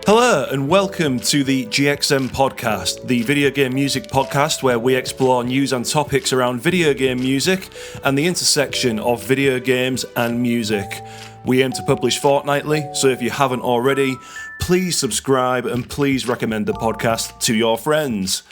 Hello and welcome to the GXM podcast, the video game music podcast where we explore news and topics around video game music and the intersection of video games and music. We aim to publish fortnightly, so if you haven't already, please subscribe and please recommend the podcast to your friends.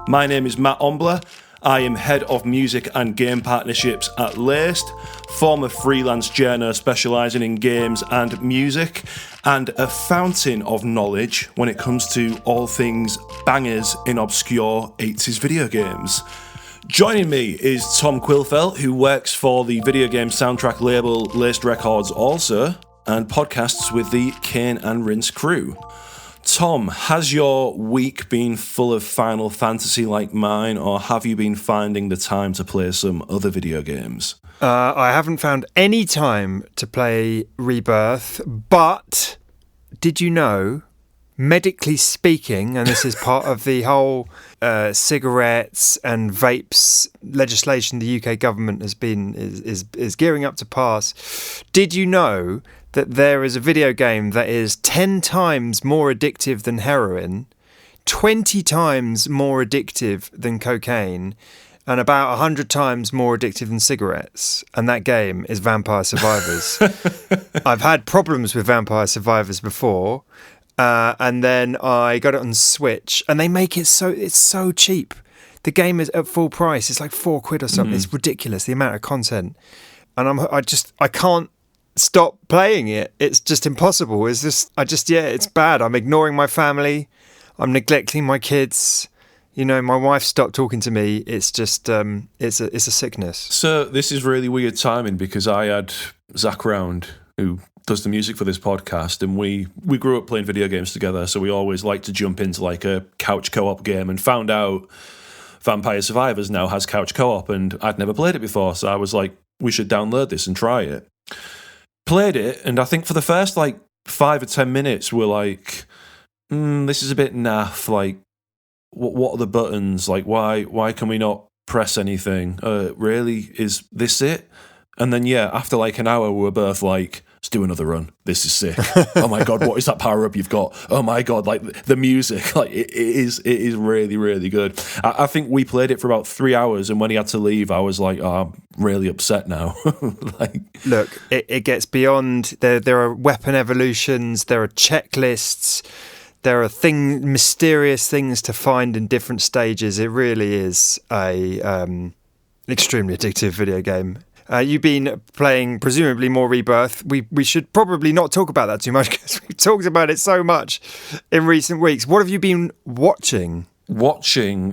My name is Mat Ombler. I am Head of Music and Game Partnerships at Laced, former freelance journo specialising in games and music, and a fountain of knowledge when it comes to all things bangers in obscure 80s video games. Joining me is Tom Quillfeldt, who works for the video game soundtrack label Laced Records also, and podcasts with the Cane and Rinse crew. Tom, has your week been full of Final Fantasy like mine, or have you been finding the time to play some other video games? I haven't found any time to play Rebirth, but did you know, medically speaking, and this is part of the whole cigarettes and vapes legislation the UK government is gearing up to pass, did you know that there is a video game that is 10 times more addictive than heroin, 20 times more addictive than cocaine, and about 100 times more addictive than cigarettes? And that game is Vampire Survivors. I've had problems with Vampire Survivors before, and then I got it on Switch, and they make it it's so cheap. The game is at full price. It's like £4 or something. It's ridiculous, the amount of content. And I can't stop playing it. It's just impossible. It's bad. I'm ignoring my family. I'm neglecting my kids. You know, my wife stopped talking to me. It's just, it's a sickness. So this is really weird timing because I had Zach round, who does the music for this podcast, and we grew up playing video games together, so we always like to jump into like a couch co-op game, and found out Vampire Survivors now has couch co-op, and I'd never played it before, so I was like, we should download this and try it. Played it, and I think for the first like 5 or 10 minutes we're like, this is a bit naff, like what are the buttons, like why can we not press anything, really, is this it? And then after like an hour we were both like, let's do another run, this is sick. Oh my god, what is that power up you've got? Oh my god, like the music, like it is really, really good. I think we played it for about 3 hours, and when he had to leave I was like, I'm really upset now. Look, it gets beyond, there are weapon evolutions, there are checklists, there are mysterious things to find in different stages. It really is a extremely addictive video game. You've been playing, presumably, more Rebirth. We should probably not talk about that too much because we've talked about it so much in recent weeks. What have you been watching?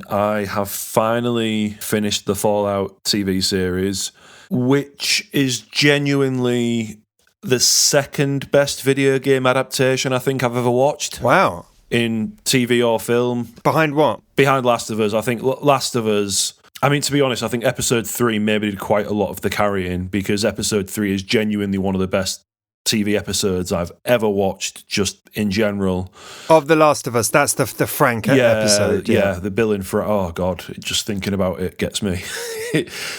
I have finally finished the Fallout TV series, which is genuinely the second best video game adaptation I think I've ever watched. Wow. In TV or film. Behind what? Behind Last of Us. I think Last of Us, I mean, to be honest, I think episode 3 maybe did quite a lot of the carrying, because episode 3 is genuinely one of the best TV episodes I've ever watched, just in general. Of The Last of Us, that's the Frank episode. Yeah, the Bill and Frank. Oh, God, just thinking about it gets me.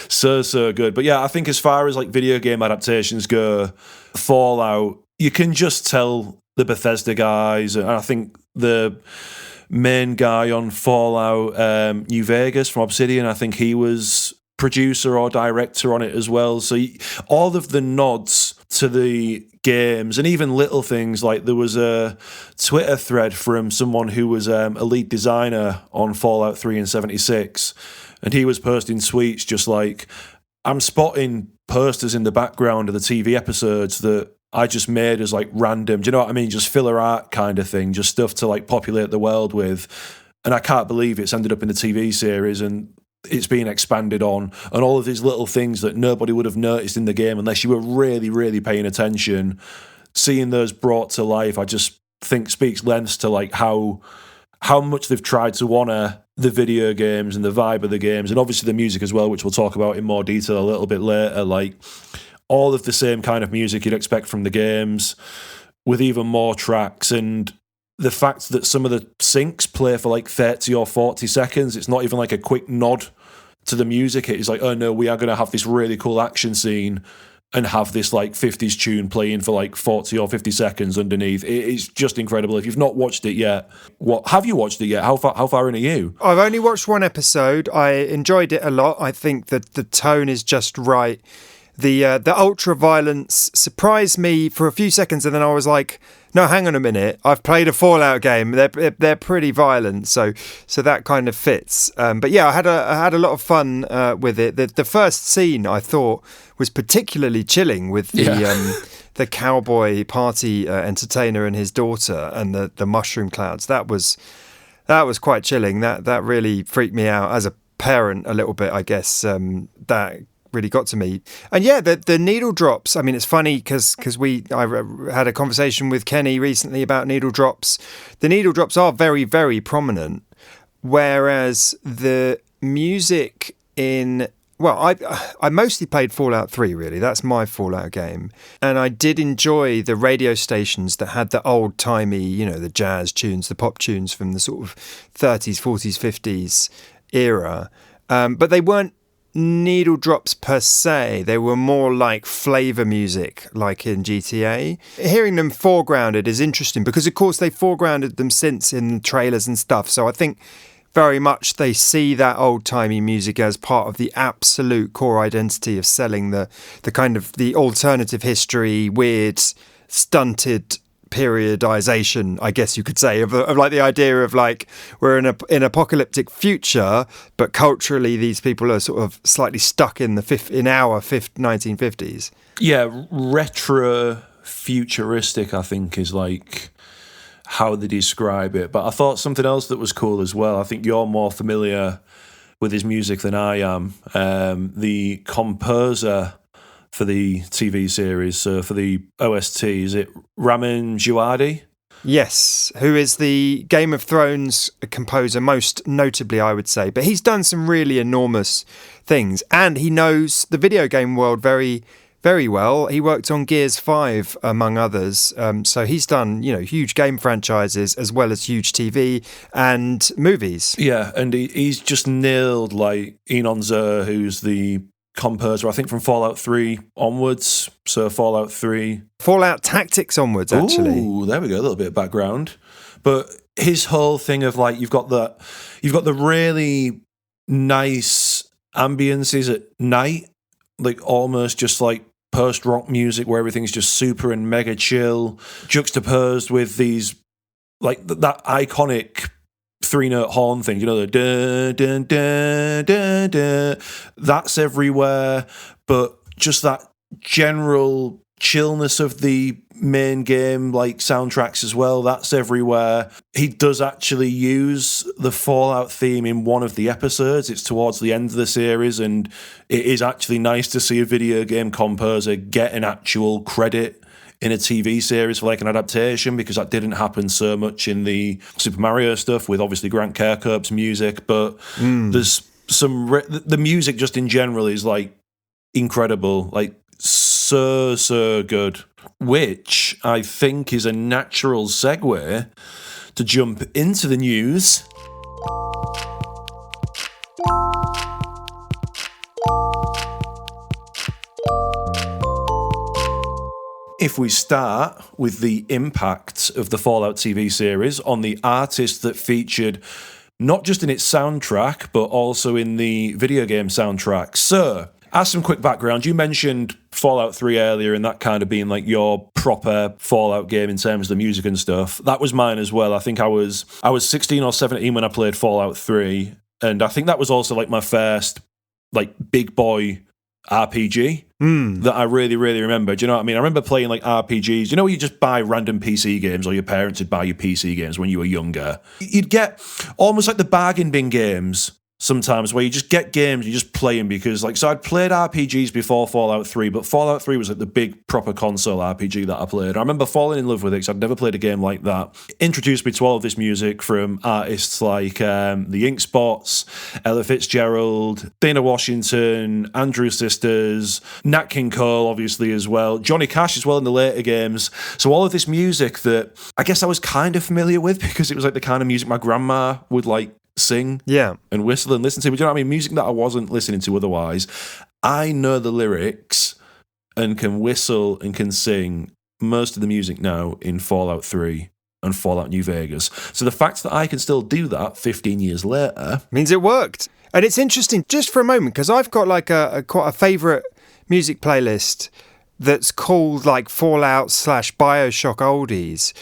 so good. But yeah, I think as far as like video game adaptations go, Fallout, you can just tell the Bethesda guys, and I think the main guy on Fallout, New Vegas from Obsidian, I think he was producer or director on it as well. So all of the nods to the games, and even little things like there was a Twitter thread from someone who was a lead designer on Fallout 3 and 76, and he was posting tweets just like, I'm spotting posters in the background of the TV episodes that I just made as like random, do you know what I mean? Just filler art kind of thing, just stuff to like populate the world with. And I can't believe it's ended up in the TV series and it's being expanded on, and all of these little things that nobody would have noticed in the game unless you were really, really paying attention. Seeing those brought to life, I just think speaks lengths to like how much they've tried to honour the video games and the vibe of the games, and obviously the music as well, which we'll talk about in more detail a little bit later. Like all of the same kind of music you'd expect from the games, with even more tracks, and the fact that some of the syncs play for like 30 or 40 seconds, it's not even like a quick nod to the music. It's like, oh no, we are going to have this really cool action scene, and have this like 50s tune playing for like 40 or 50 seconds underneath. It's just incredible. If you've not watched it yet, have you watched it yet? How far in are you? I've only watched one episode. I enjoyed it a lot. I think that the tone is just right. The ultra violence surprised me for a few seconds, and then I was like, no, hang on a minute. I've played a Fallout game. They're pretty violent, so that kind of fits. But yeah, I had a lot of fun with it. The first scene I thought was particularly chilling with the cowboy party entertainer and his daughter and the mushroom clouds. That was quite chilling. That really freaked me out as a parent a little bit, I guess. That really got to me. And yeah, the needle drops. I mean, it's funny because I had a conversation with Kenny recently about needle drops. The needle drops are very, very prominent, whereas the music in... Well, I mostly played Fallout 3, really. That's my Fallout game. And I did enjoy the radio stations that had the old-timey, the jazz tunes, the pop tunes from the sort of 30s, 40s, 50s era. But they weren't needle drops per se. They were more like flavor music, like in GTA. Hearing them foregrounded is interesting because, of course, they foregrounded them since in trailers and stuff. So I think very much they see that old-timey music as part of the absolute core identity of selling the kind of the alternative history, weird, stunted periodization, I guess you could say, of like the idea of like we're in an apocalyptic future, but culturally these people are sort of slightly stuck in our 1950s. Yeah, retro futuristic, I think, is like how they describe it. But I thought something else that was cool as well. I think you're more familiar with his music than I am. The composer for the TV series, for the OST, is it Ramin Djawadi? Yes, who is the Game of Thrones composer, most notably, I would say. But he's done some really enormous things, and he knows the video game world very, very well. He worked on Gears 5, among others. So he's done, huge game franchises as well as huge TV and movies. Yeah, and he's just nailed like Enon Zur, who's the composer, I think, from Fallout 3 onwards. So Fallout 3. Fallout Tactics onwards, actually. Ooh, there we go, a little bit of background. But his whole thing of like, you've got the really nice ambiences at night, like almost just like post-rock music where everything's just super and mega chill, juxtaposed with these, like that iconic 3-note horn thing, the dun, dun, dun, dun, dun. That's everywhere, but just that general chillness of the main game, like soundtracks as well, that's everywhere. He does actually use the Fallout theme in one of the episodes. It's towards the end of the series, and it is actually nice to see a video game composer get an actual credit in a TV series for like an adaptation, because that didn't happen so much in the Super Mario stuff with obviously Grant Kirkhope's music. But there's some the music just in general is like incredible, like so good, which I think is a natural segue to jump into the news. If we start with the impact of the Fallout TV series on the artists that featured not just in its soundtrack, but also in the video game soundtrack. So, as some quick background, you mentioned Fallout 3 earlier and that kind of being like your proper Fallout game in terms of the music and stuff. That was mine as well. I think I was 16 or 17 when I played Fallout 3, and I think that was also like my first like big boy RPG that I really, really remember. Do you know what I mean? I remember playing like RPGs. Where you just buy random PC games, or your parents would buy you PC games when you were younger. You'd get almost like the bargain bin games sometimes, where you just get games, you just play them because, like, so I'd played RPGs before Fallout 3, but Fallout 3 was like the big proper console RPG that I played. I remember falling in love with it because I'd never played a game like that. It introduced me to all of this music from artists like the Ink Spots, Ella Fitzgerald, Dana Washington, Andrew Sisters, Nat King Cole, obviously, as well, Johnny Cash as well in the later games. So all of this music that I guess I was kind of familiar with because it was like the kind of music my grandma would like sing and whistle and listen to. But you know what I mean? Music that I wasn't listening to otherwise. I know the lyrics and can whistle and can sing most of the music now in Fallout 3 and Fallout New Vegas. So the fact that I can still do that 15 years later means it worked. And it's interesting, just for a moment, because I've got like quite a favourite music playlist that's called like Fallout/BioShock Oldies.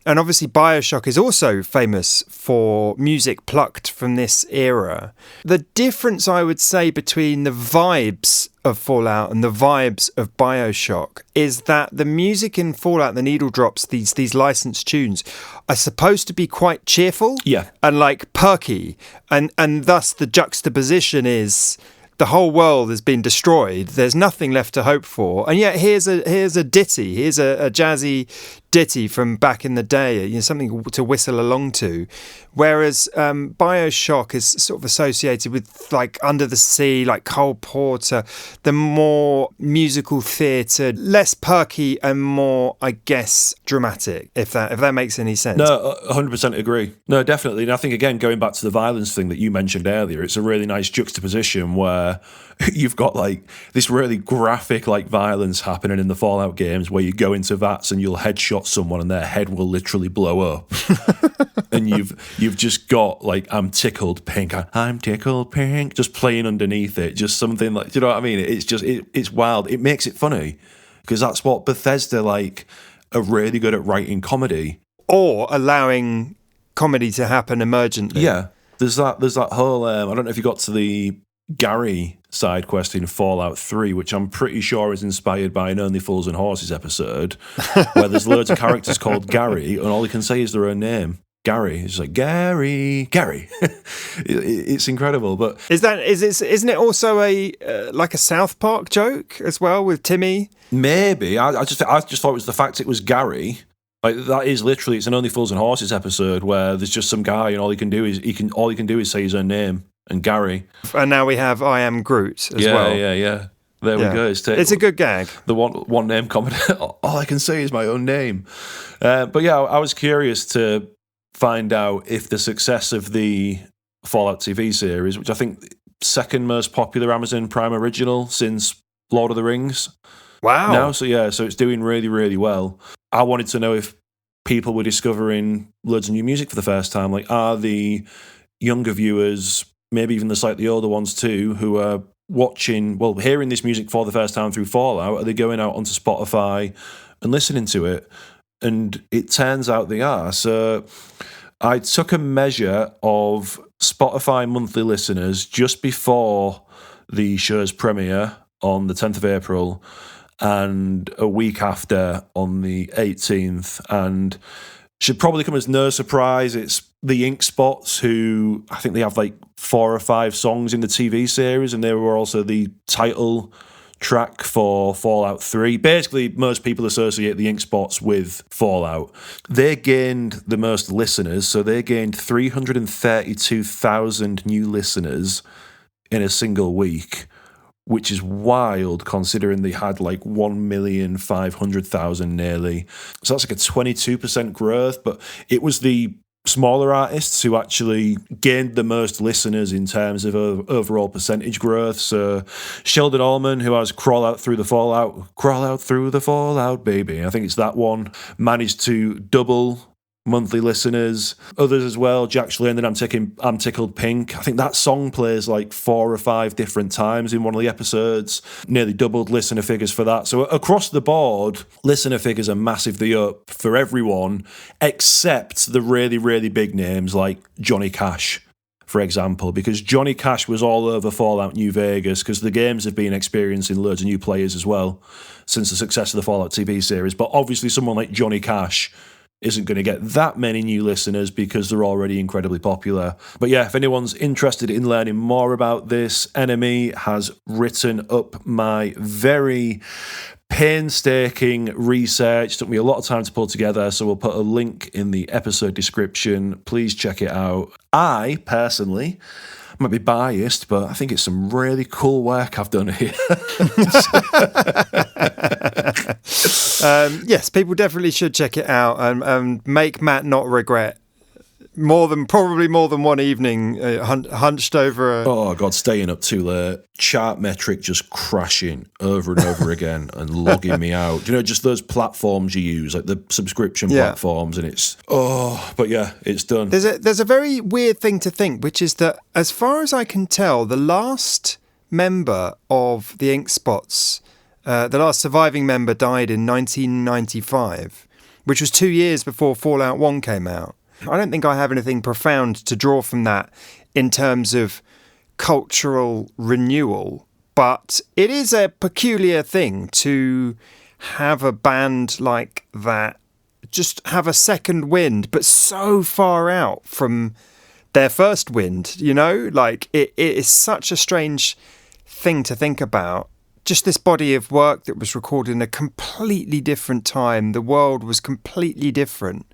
And obviously BioShock is also famous for music plucked from this era. The difference, I would say, between the vibes of Fallout and the vibes of BioShock is that the music in Fallout, the needle drops, these licensed tunes, are supposed to be quite cheerful and like perky. And thus the juxtaposition is the whole world has been destroyed. There's nothing left to hope for. And yet here's a ditty. Here's a jazzy ditty from back in the day, something to whistle along to. Whereas BioShock is sort of associated with like Under the Sea, like Cole Porter, the more musical theatre, less perky and more, I guess, dramatic, if that makes any sense. No, 100% agree. No, definitely. And I think, again, going back to the violence thing that you mentioned earlier, it's a really nice juxtaposition where you've got like this really graphic like violence happening in the Fallout games where you go into vats and you'll headshot someone and their head will literally blow up. And you've just got like I'm tickled pink just playing underneath it, just something like, do you know what I mean? It's just it's wild. It makes it funny because that's what Bethesda like are really good at, writing comedy or allowing comedy to happen emergently. Yeah, there's that whole I don't know if you got to the Gary side quest in Fallout 3, which I'm pretty sure is inspired by an Only Fools and Horses episode, where there's loads of characters called Gary, and all they can say is their own name. Gary. It's like, Gary. It's incredible. But isn't it also a like a South Park joke as well with Timmy? Maybe. I just thought it was the fact it was Gary. Like that is literally, it's an Only Fools and Horses episode where there's just some guy and all he can do is say his own name. And Gary. And now we have I Am Groot as well. Yeah. There we go. It's a good gag. The one name comment. All I can say is my own name. But yeah, I was curious to find out if the success of the Fallout TV series, which I think second most popular Amazon Prime original since Lord of the Rings. Wow. Now, so it's doing really, really well. I wanted to know if people were discovering loads of new music for the first time. Like, are the younger viewers, maybe even the slightly older ones too, who are hearing this music for the first time through Fallout, are they going out onto Spotify and listening to it? And it turns out they are. So I took a measure of Spotify monthly listeners just before the show's premiere on the 10th of April and a week after on the 18th, and should probably come as no surprise, it's the Ink Spots, who I think they have like 4 or 5 songs in the TV series, and they were also the title track for Fallout 3. Basically, most people associate the Ink Spots with Fallout. They gained the most listeners, so they gained 332,000 new listeners in a single week, which is wild considering they had like 1,500,000 nearly. So that's like a 22% growth, but it was the smaller artists who actually gained the most listeners in terms of overall percentage growth. So Sheldon Allman, who has Crawl Out Through the Fallout, baby. I think it's that one, managed to double monthly listeners. Others as well, Jack Schlein and I'm Tickled Pink. I think that song plays like 4 or 5 different times in one of the episodes. Nearly doubled listener figures for that. So across the board, listener figures are massively up for everyone, except the really, really big names like Johnny Cash, for example, because Johnny Cash was all over Fallout New Vegas because the games have been experiencing loads of new players as well since the success of the Fallout TV series. But obviously someone like Johnny Cash isn't going to get that many new listeners because they're already incredibly popular. But yeah, if anyone's interested in learning more about this, Enemy has written up my very painstaking research. Took me a lot of time to pull together, so we'll put a link in the episode description. Please check it out. I, personally, might be biased, but I think it's some really cool work I've done here. Yes, people definitely should check it out and make Matt not regret probably more than one evening, hunched over Oh God, staying up too late. Chart metric just crashing over and over again and logging me out. Do you know, just those platforms you use, like the subscription platforms, and but yeah, it's done. There's a very weird thing to think, which is that, as far as I can tell, the last member of the Ink Spots, the last surviving member, died in 1995, which was 2 years before Fallout 1 came out. I don't think I have anything profound to draw from that in terms of cultural renewal, but it is a peculiar thing to have a band like that just have a second wind, but so far out from their first wind, you know? Like, it is such a strange thing to think about. Just this body of work that was recorded in a completely different time. The world was completely different,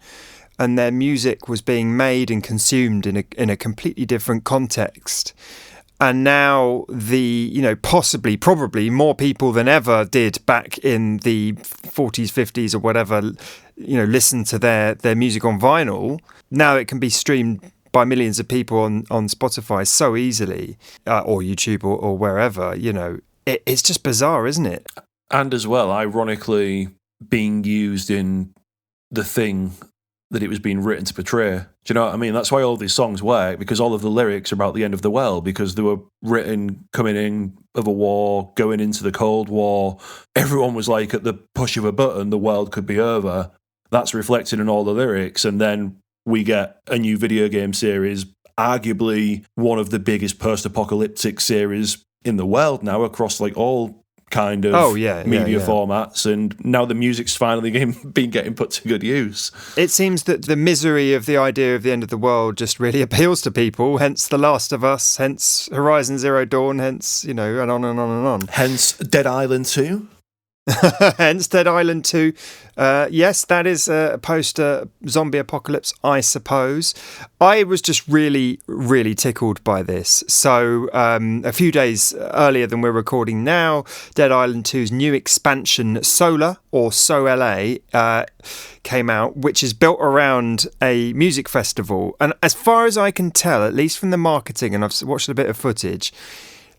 and their music was being made and consumed in a completely different context. And now probably more people than ever did back in the 40s, 50s or whatever, listen to their music on vinyl. Now it can be streamed by millions of people on Spotify so easily, or YouTube or wherever, It's just bizarre, isn't it? And as well, ironically, being used in the thing that it was being written to portray. Do you know what I mean? That's why all these songs work, because all of the lyrics are about the end of the world, because they were written coming in of a war, going into the Cold War. Everyone was like, at the push of a button, the world could be over. That's reflected in all the lyrics. And then we get a new video game series, arguably one of the biggest post-apocalyptic series in the world now, across like all kind of media formats, and now the music's finally been getting put to good use. It seems that the misery of the idea of the end of the world just really appeals to people, hence The Last of Us, hence Horizon Zero Dawn, hence, and on and on and on. Hence Dead Island 2. Hence Dead Island 2. Yes, that is a post-zombie apocalypse, I suppose. I was just really, really tickled by this. So a few days earlier than we're recording now, Dead Island 2's new expansion, Solar, or So-LA, came out, which is built around a music festival. And as far as I can tell, at least from the marketing, and I've watched a bit of footage,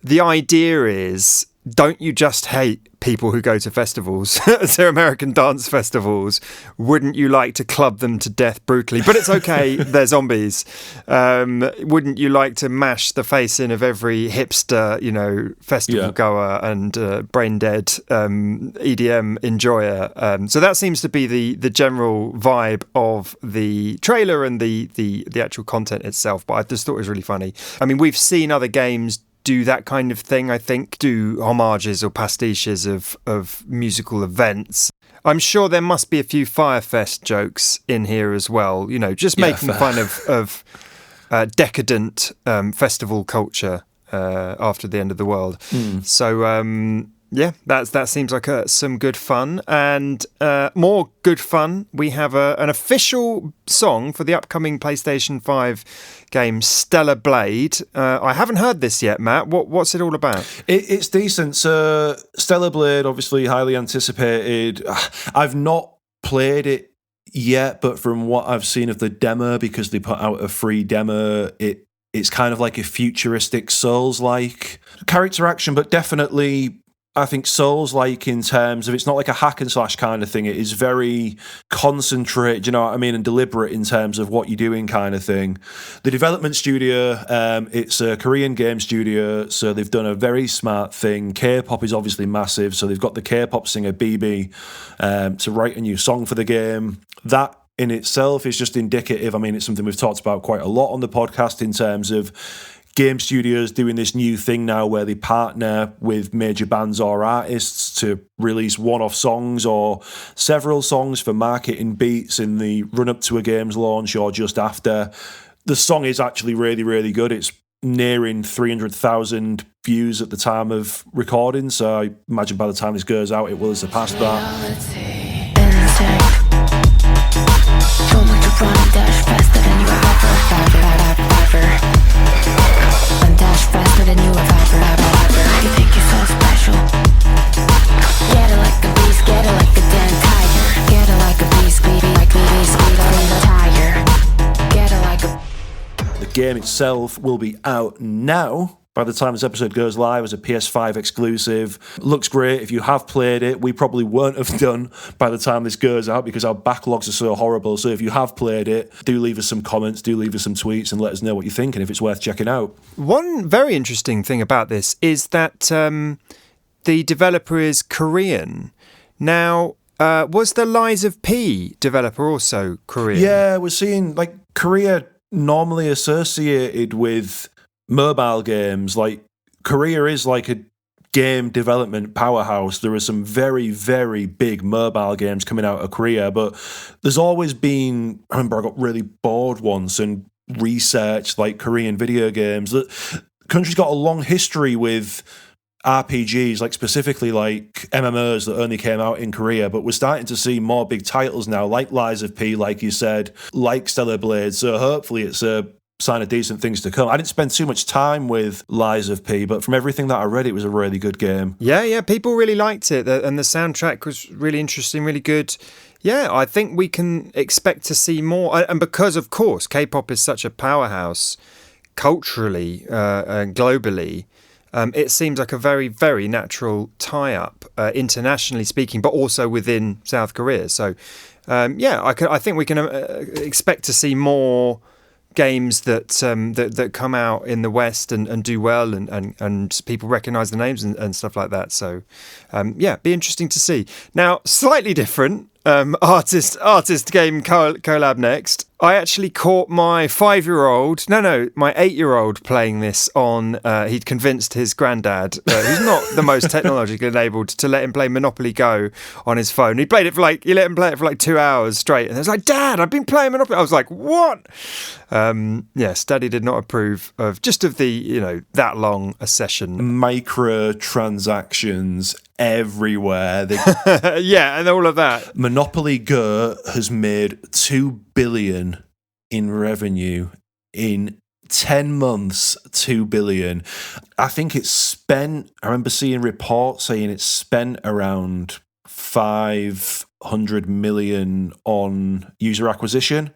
the idea is, don't you just hate people who go to festivals, to American dance festivals? Wouldn't you like to club them to death brutally? But it's okay, they're zombies. Wouldn't you like to mash the face in of every hipster, festival goer and brain dead EDM enjoyer? So that seems to be the general vibe of the trailer and the actual content itself. But I just thought it was really funny. I mean, we've seen other games do that kind of thing, I think, do homages or pastiches of musical events. I'm sure there must be a few Firefest jokes in here as well, just making fun of decadent festival culture after the end of the world. So, that seems like some good fun. And more good fun, we have an official song for the upcoming PlayStation 5 game, Stellar Blade. I haven't heard this yet, Matt. What's it all about? It's decent. So, Stellar Blade, obviously highly anticipated. I've not played it yet, but from what I've seen of the demo, because they put out a free demo, it's kind of like a futuristic Souls-like character action, but definitely, I think, Souls-like in terms of, it's not like a hack and slash kind of thing. It is very concentrated, you know what I mean, and deliberate in terms of what you're doing kind of thing. The development studio, it's a Korean game studio, so they've done a very smart thing. K-pop is obviously massive, so they've got the K-pop singer BB to write a new song for the game. That in itself is just indicative. I mean, it's something we've talked about quite a lot on the podcast in terms of game studios doing this new thing now where they partner with major bands or artists to release one-off songs or several songs for marketing beats in the run-up to a game's launch or just after. The song is actually really, really good. It's nearing 300,000 views at the time of recording, so I imagine by the time this goes out, it will have surpassed that. Faster than you ever. You think you're so special. Get it like a beast, get it like a damn tiger. Get it like a beast, speed like a beast, speed on the tire. Get it like a game itself will be out now. By the time this episode goes live, as a PS5 exclusive. Looks great. If you have played it, we probably won't have done by the time this goes out because our backlogs are so horrible. So if you have played it, do leave us some comments, do leave us some tweets and let us know what you think and if it's worth checking out. One very interesting thing about this is that the developer is Korean. Now, was the Lies of P developer also Korean? Yeah, we're seeing like Korea normally associated with mobile games. Like Korea is like a game development powerhouse. There are some very, very big mobile games coming out of Korea, but there's always been, I remember I got really bored once and researched like Korean video games. The country's got a long history with RPGs, like specifically like MMOs that only came out in Korea, but we're starting to see more big titles now, like Lies of P, like you said, like Stellar Blade. So hopefully it's a sign of decent things to come. I didn't spend too much time with Lies of P, but from everything that I read, it was a really good game. Yeah, people really liked it, and the soundtrack was really interesting, really good. Yeah, I think we can expect to see more, and because, of course, K-pop is such a powerhouse culturally and globally, it seems like a very, very natural tie-up, internationally speaking, but also within South Korea. So, I think we can expect to see more games that come out in the West and do well and people recognise the names and stuff like that. So, be interesting to see. Now, slightly different artist game collab next. I actually caught my 8-year-old playing this on, he'd convinced his granddad, who's not the most technologically enabled, to let him play Monopoly Go on his phone. He let him play it for like 2 hours straight. And I was like, Dad, I've been playing Monopoly. I was like, what? Study did not approve of the, that long a session. Microtransactions everywhere. And all of that. Monopoly Go has made $2 billion in revenue in 10 months. $2 billion. I think it's spent, I remember seeing reports saying it's spent around 500 million on user acquisition.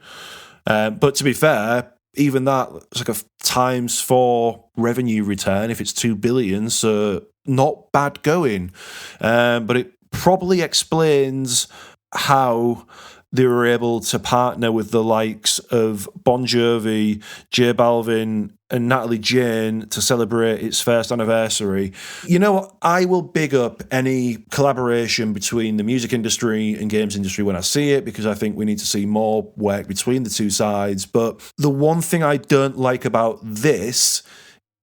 But to be fair, even that, it's like a ×4 revenue return if it's 2 billion, so not bad going. But it probably explains how they were able to partner with the likes of Bon Jovi, J Balvin, and Natalie Jane to celebrate its first anniversary. You know what? I will big up any collaboration between the music industry and games industry when I see it, because I think we need to see more work between the two sides. But the one thing I don't like about this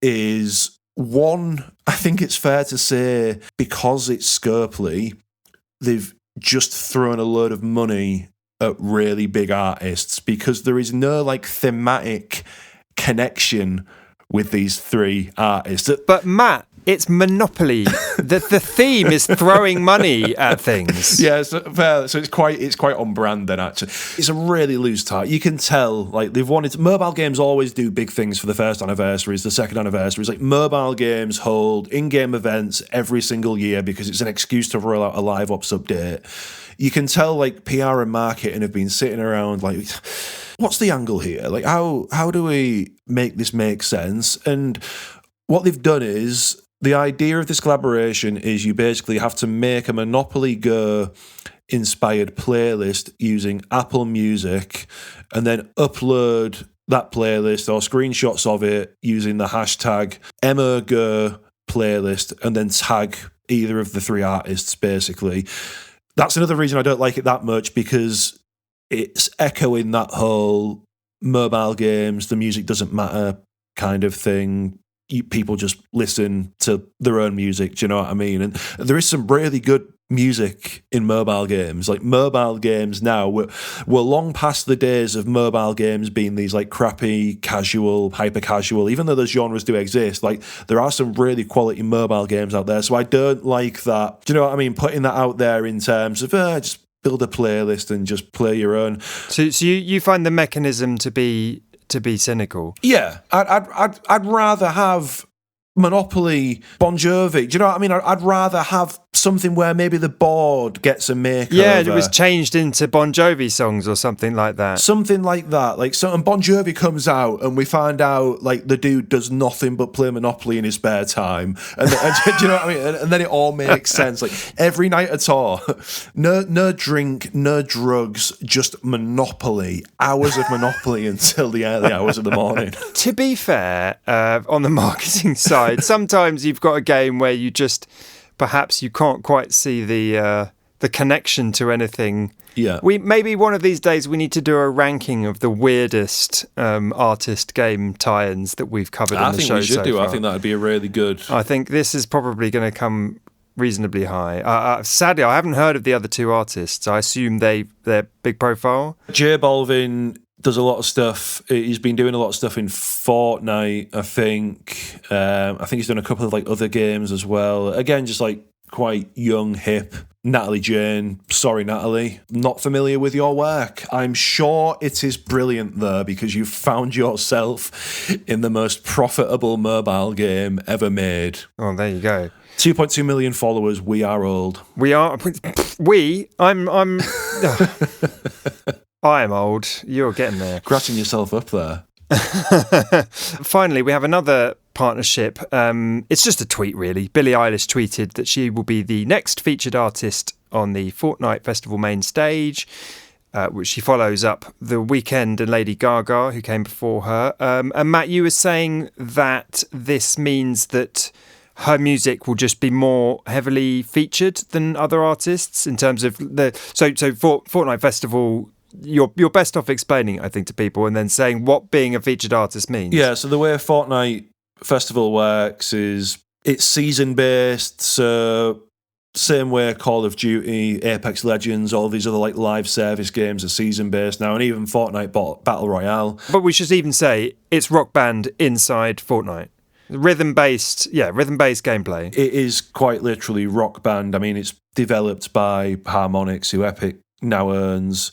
is, one, I think it's fair to say, because it's Scopely, they've just thrown a load of money at really big artists, because there is no like thematic connection with these three artists. But Matt, it's Monopoly. the theme is throwing money at things. Yeah, so it's quite on brand then. Actually, it's a really loose tie. You can tell like they've wanted. Mobile games always do big things for the first anniversaries, the second anniversaries. Like mobile games hold in-game events every single year because it's an excuse to roll out a live ops update. You can tell like PR and marketing have been sitting around like, what's the angle here? Like how do we make this make sense? And what they've done is, the idea of this collaboration is you basically have to make a Monopoly Go inspired playlist using Apple Music and then upload that playlist or screenshots of it using the hashtag MOGO playlist and then tag either of the three artists basically. That's another reason I don't like it that much, because it's echoing that whole mobile games, the music doesn't matter kind of thing. People just listen to their own music, do you know what I mean? And there is some really good music in mobile games. Like mobile games now, we're long past the days of mobile games being these like crappy, casual, hyper casual, even though those genres do exist. Like there are some really quality mobile games out there. So I don't like that. Do you know what I mean? Putting that out there in terms of just build a playlist and just play your own. So you find the mechanism to be cynical? Yeah, I'd rather have Monopoly, Bon Jovi. Do you know what I mean? I'd rather have something where maybe the board gets a makeover. Yeah, it was changed into Bon Jovi songs or something like that. Something like that. Like, so, and Bon Jovi comes out and we find out, like, the dude does nothing but play Monopoly in his spare time. And do you know what I mean? And then it all makes sense. Like, every night at all, no drink, no drugs, just Monopoly. Hours of Monopoly until the early hours of the morning. To be fair, on the marketing side, sometimes you've got a game where you just perhaps you can't quite see the connection to anything. Yeah. Maybe one of these days we need to do a ranking of the weirdest artist game tie-ins that we've covered in the show. I think we should do. Far. I think that would be a really good. I think this is probably going to come reasonably high. Sadly, I haven't heard of the other two artists. I assume they're big profile. J Balvin does a lot of stuff. He's been doing a lot of stuff in Fortnite, I think. I think he's done a couple of like other games as well. Again, just like quite young, hip. Natalie Jane. Sorry, Natalie. Not familiar with your work. I'm sure it is brilliant though, because you've found yourself in the most profitable mobile game ever made. Oh, there you go. 2.2 million followers. We are old. We are. I'm I am old. You're getting there. Scratching yourself up there. Finally, we have another partnership. It's just a tweet, really. Billie Eilish tweeted that she will be the next featured artist on the Fortnite Festival main stage, which she follows up The Weeknd and Lady Gaga, who came before her. And Matt, you were saying that this means that her music will just be more heavily featured than other artists in terms of the... So for Fortnite Festival... You're best off explaining, I think, to people and then saying what being a featured artist means. Yeah, so the way a Fortnite Festival works is it's season-based, so same way Call of Duty, Apex Legends, all these other like live service games are season-based now, and even Fortnite Battle Royale. But we should even say it's Rock Band inside Fortnite. Rhythm-based gameplay. It is quite literally Rock Band. I mean, it's developed by Harmonix, who Epic now owns.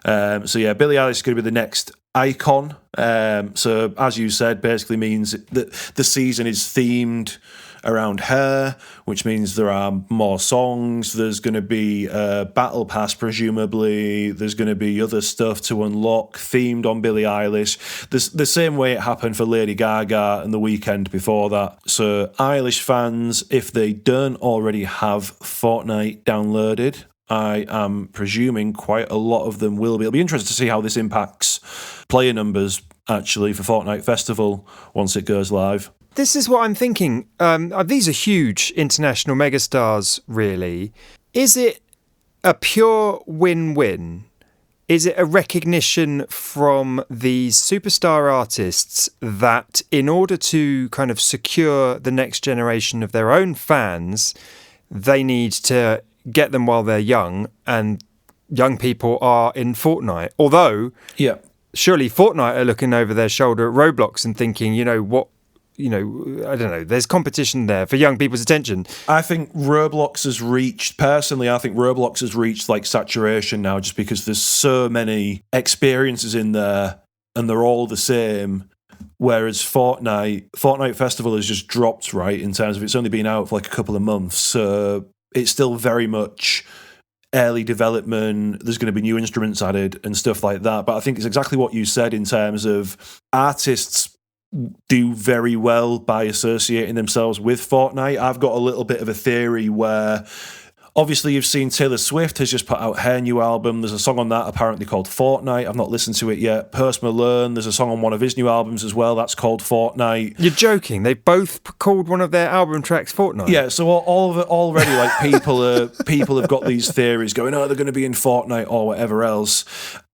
So yeah, Billie Eilish is going to be the next icon. So as you said, basically means that the season is themed around her, which means there are more songs. There's going to be a battle pass, presumably. There's going to be other stuff to unlock themed on Billie Eilish. The same way it happened for Lady Gaga and The Weeknd before that. So Eilish fans, if they don't already have Fortnite downloaded, I am presuming quite a lot of them will be. It'll be interesting to see how this impacts player numbers, actually, for Fortnite Festival once it goes live. This is what I'm thinking. These are huge international megastars, really. Is it a pure win-win? Is it a recognition from these superstar artists that in order to kind of secure the next generation of their own fans, they need to get them while they're young, and young people are in Fortnite? Although, yeah, surely Fortnite are looking over their shoulder at Roblox and thinking, I don't know, there's competition there for young people's attention. I think Roblox has reached like saturation now, just because there's so many experiences in there and they're all the same. Whereas Fortnite Festival has just dropped, right, in terms of it's only been out for like a couple of months. So it's still very much early development. There's going to be new instruments added and stuff like that. But I think it's exactly what you said in terms of artists do very well by associating themselves with Fortnite. I've got a little bit of a theory where obviously you've seen Taylor Swift has just put out her new album. There's a song on that apparently called Fortnite. I've not listened to it yet. Post Malone, there's a song on one of his new albums as well that's called Fortnite. You're joking. They both called one of their album tracks Fortnite. Yeah, so all of it already, like people have got these theories going, oh, they're going to be in Fortnite or whatever else.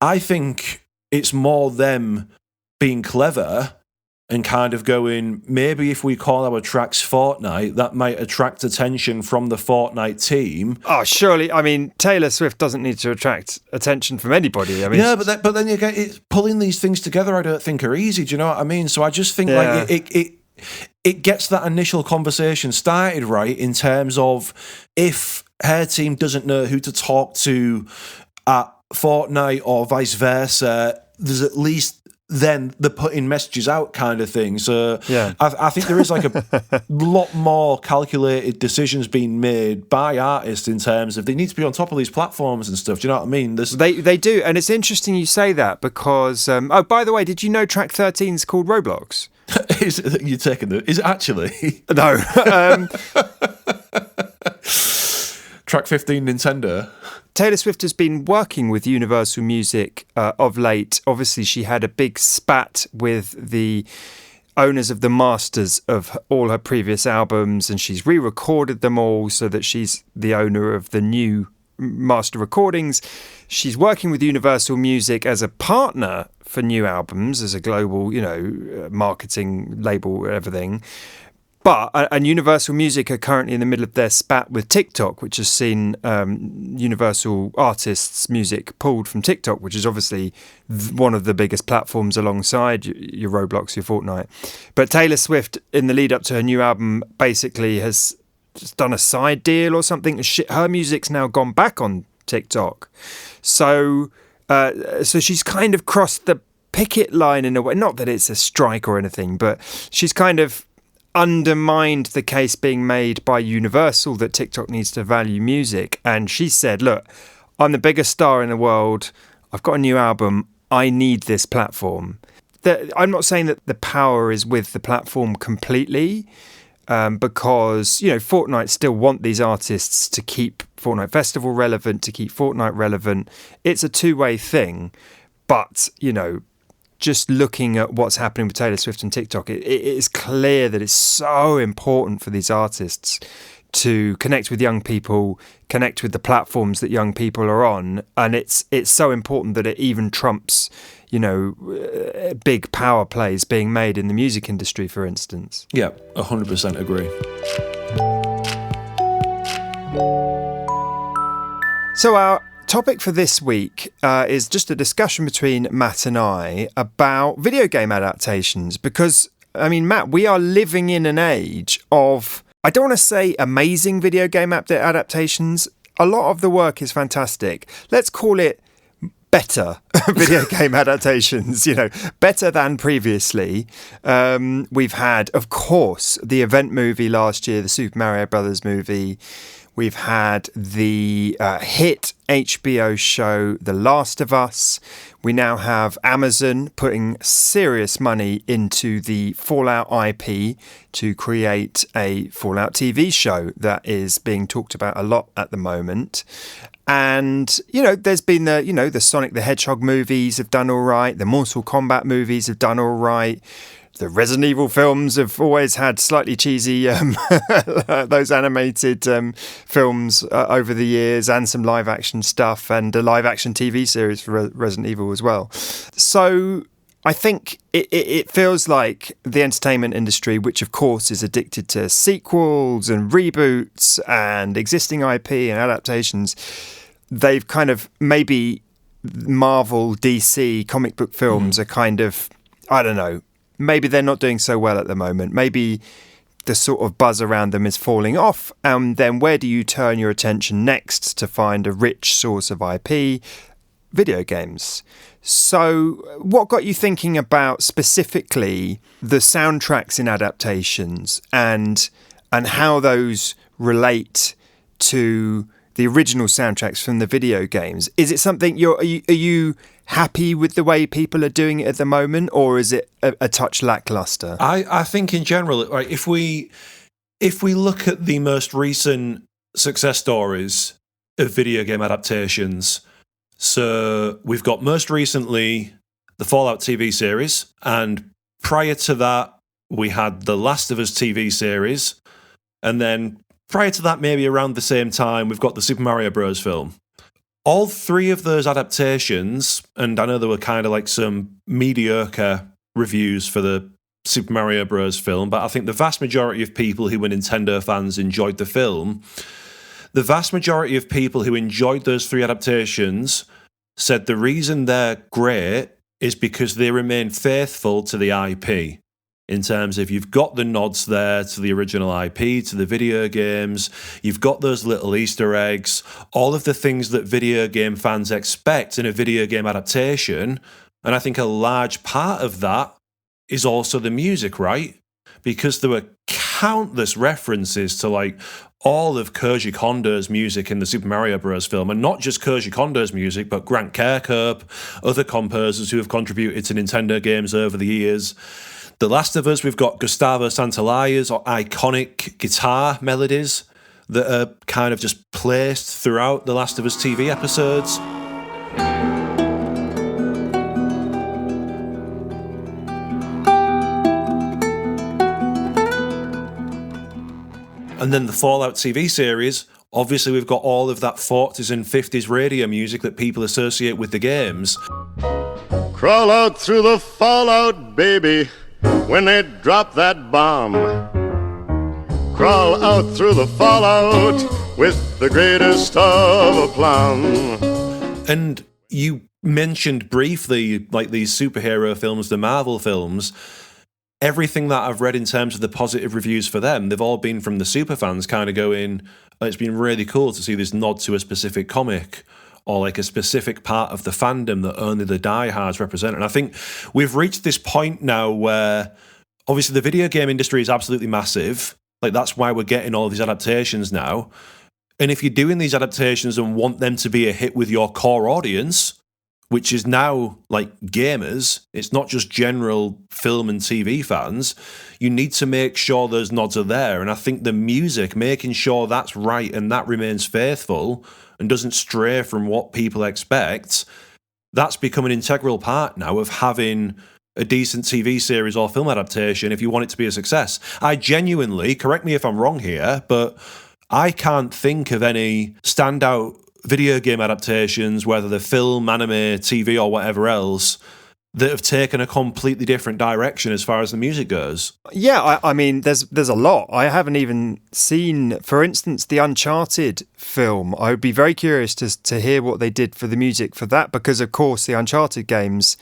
I think it's more them being clever and kind of going, maybe if we call our tracks Fortnite, that might attract attention from the Fortnite team. Oh, surely. I mean, Taylor Swift doesn't need to attract attention from anybody. I mean, yeah, but then you get pulling these things together. I don't think are easy. Do you know what I mean? So I just think like it gets that initial conversation started, right? In terms of if her team doesn't know who to talk to at Fortnite or vice versa, there's at least then they're putting messages out kind of thing. So Yeah. I think there is like a lot more calculated decisions being made by artists in terms of they need to be on top of these platforms and stuff. Do you know what I mean? They do, and it's interesting you say that because by the way, did you know track 13 is called Roblox? You're taking is it actually? No. Track 15 Nintendo. Taylor Swift has been working with Universal Music of late. Obviously, she had a big spat with the owners of the masters of all her previous albums, and she's re-recorded them all so that she's the owner of the new master recordings. She's working with Universal Music as a partner for new albums, as a global, marketing label, everything. But and Universal Music are currently in the middle of their spat with TikTok, which has seen Universal artists' music pulled from TikTok, which is obviously one of the biggest platforms alongside your Roblox, your Fortnite. But Taylor Swift, in the lead up to her new album, basically has just done a side deal or something. Her music's now gone back on TikTok. So she's kind of crossed the picket line in a way. Not that it's a strike or anything, but she's kind of undermined the case being made by Universal that TikTok needs to value music. And she said, look, I'm the biggest star in the world. I've got a new album. I need this platform. I'm not saying that the power is with the platform completely, because, Fortnite still want these artists to keep Fortnite Festival relevant, to keep Fortnite relevant. It's a two-way thing. But, just looking at what's happening with Taylor Swift and TikTok, it is clear that it's so important for these artists to connect with young people, connect with the platforms that young people are on. And it's so important that it even trumps, big power plays being made in the music industry, for instance. Yeah, 100% agree. So our topic for this week is just a discussion between Matt and I about video game adaptations, because, Matt, we are living in an age of, I don't want to say amazing video game adaptations. A lot of the work is fantastic. Let's call it better video game adaptations, better than previously. We've had, of course, the event movie last year, the Super Mario Brothers movie. We've had the hit HBO show The Last of Us. We now have Amazon putting serious money into the Fallout IP to create a Fallout TV show that is being talked about a lot at the moment. And, there's been the Sonic the Hedgehog movies have done all right. The Mortal Kombat movies have done all right. The Resident Evil films have always had slightly cheesy, those animated films over the years, and some live action stuff, and a live action TV series for Resident Evil as well. So I think it feels like the entertainment industry, which of course is addicted to sequels and reboots and existing IP and adaptations, they've kind of, maybe Marvel, DC, comic book films are kind of, I don't know, maybe they're not doing so well at the moment. Maybe the sort of buzz around them is falling off. And then where do you turn your attention next to find a rich source of IP? Video games. So what got you thinking about specifically the soundtracks in adaptations and how those relate to the original soundtracks from the video games? Is it something are you happy with the way people are doing it at the moment, or is it a touch lackluster? I think in general, right, if we look at the most recent success stories of video game adaptations, so we've got most recently the Fallout TV series, and prior to that we had the Last of Us TV series, and then prior to that, maybe around the same time, we've got the Super Mario Bros. Film. All three of those adaptations, and I know there were kind of like some mediocre reviews for the Super Mario Bros. Film, but I think the vast majority of people who were Nintendo fans enjoyed the film. The vast majority of people who enjoyed those three adaptations said the reason they're great is because they remain faithful to the IP. In terms of, you've got the nods there to the original IP, to the video games, you've got those little Easter eggs, all of the things that video game fans expect in a video game adaptation And I think a large part of that is also the music, right? Because there were countless references to like all of Koji Kondo's music in the Super Mario Bros. Film, and not just Koji Kondo's music, but Grant Kirkhope, other composers who have contributed to Nintendo games over the years. The Last of Us, we've got Gustavo Santaolla's iconic guitar melodies that are kind of just placed throughout the Last of Us TV episodes. And then the Fallout TV series, obviously we've got all of that 40s and 50s radio music that people associate with the games. Crawl out through the fallout, baby, when they drop that bomb. Crawl out through the fallout with the greatest of aplomb. And you mentioned briefly, like these superhero films, the Marvel films. Everything that I've read in terms of the positive reviews for them, they've all been from the superfans kind of going, it's been really cool to see this nod to a specific comic or like a specific part of the fandom that only the diehards represent. And I think we've reached this point now where obviously the video game industry is absolutely massive. Like that's why we're getting all of these adaptations now. And if you're doing these adaptations and want them to be a hit with your core audience, which is now like gamers, it's not just general film and TV fans, you need to make sure those nods are there. And I think the music, making sure that's right and that remains faithful and doesn't stray from what people expect, that's become an integral part now of having a decent TV series or film adaptation if you want it to be a success. I genuinely, correct me if I'm wrong here, but I can't think of any standout video game adaptations, whether they're film, anime, TV, or whatever else, that have taken a completely different direction as far as the music goes. Yeah, I mean, there's a lot. I haven't even seen, for instance, the Uncharted film. I would be very curious to hear what they did for the music for that, because, of course, the Uncharted games,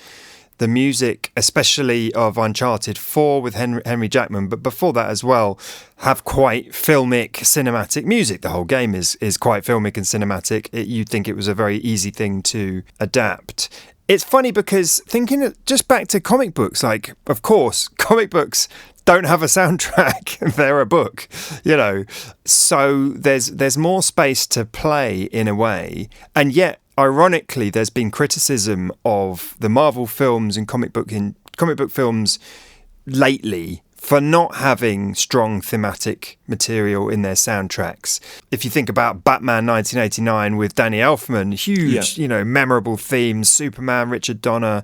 the music, especially of Uncharted 4 with Henry Jackman, but before that as well, have quite filmic, cinematic music. The whole game is quite filmic and cinematic. You'd think it was a very easy thing to adapt. It's funny because thinking just back to comic books, like, of course, comic books don't have a soundtrack. They're a book, you know. So there's more space to play in a way. And yet, ironically, there's been criticism of the Marvel films and comic book films lately for not having strong thematic material in their soundtracks. If you think about Batman 1989 with Danny Elfman, huge, memorable themes, Superman, Richard Donner,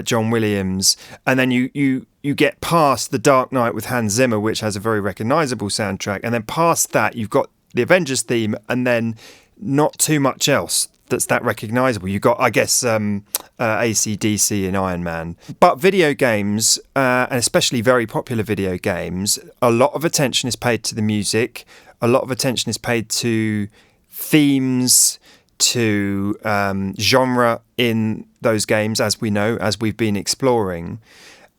John Williams, and then you get past The Dark Knight with Hans Zimmer, which has a very recognisable soundtrack, and then past that you've got the Avengers theme, and then not too much else that's that recognisable. You've got, I guess, AC/DC in Iron Man. But video games, and especially very popular video games, a lot of attention is paid to the music, a lot of attention is paid to themes, to genre in those games, as we know, as we've been exploring.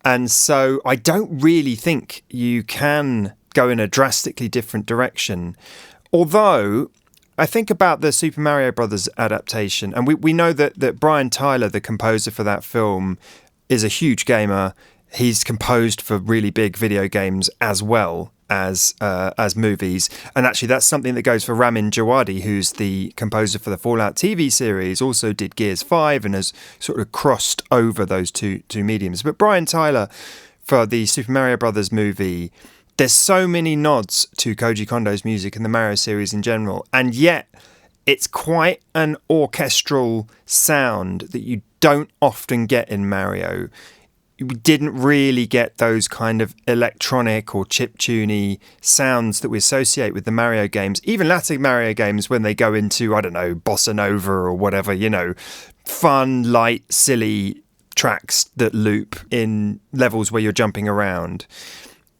And so I don't really think you can go in a drastically different direction. Although I think about the Super Mario Brothers adaptation, and we know that Brian Tyler, the composer for that film, is a huge gamer. He's composed for really big video games as well as movies. And actually, that's something that goes for Ramin Djawadi, who's the composer for the Fallout TV series, also did Gears 5 and has sort of crossed over those two mediums. But Brian Tyler, for the Super Mario Brothers movie, there's so many nods to Koji Kondo's music and the Mario series in general, and yet it's quite an orchestral sound that you don't often get in Mario. We didn't really get those kind of electronic or chiptune-y sounds that we associate with the Mario games. Even latter Mario games, when they go into, I don't know, bossa nova or whatever, fun, light, silly tracks that loop in levels where you're jumping around.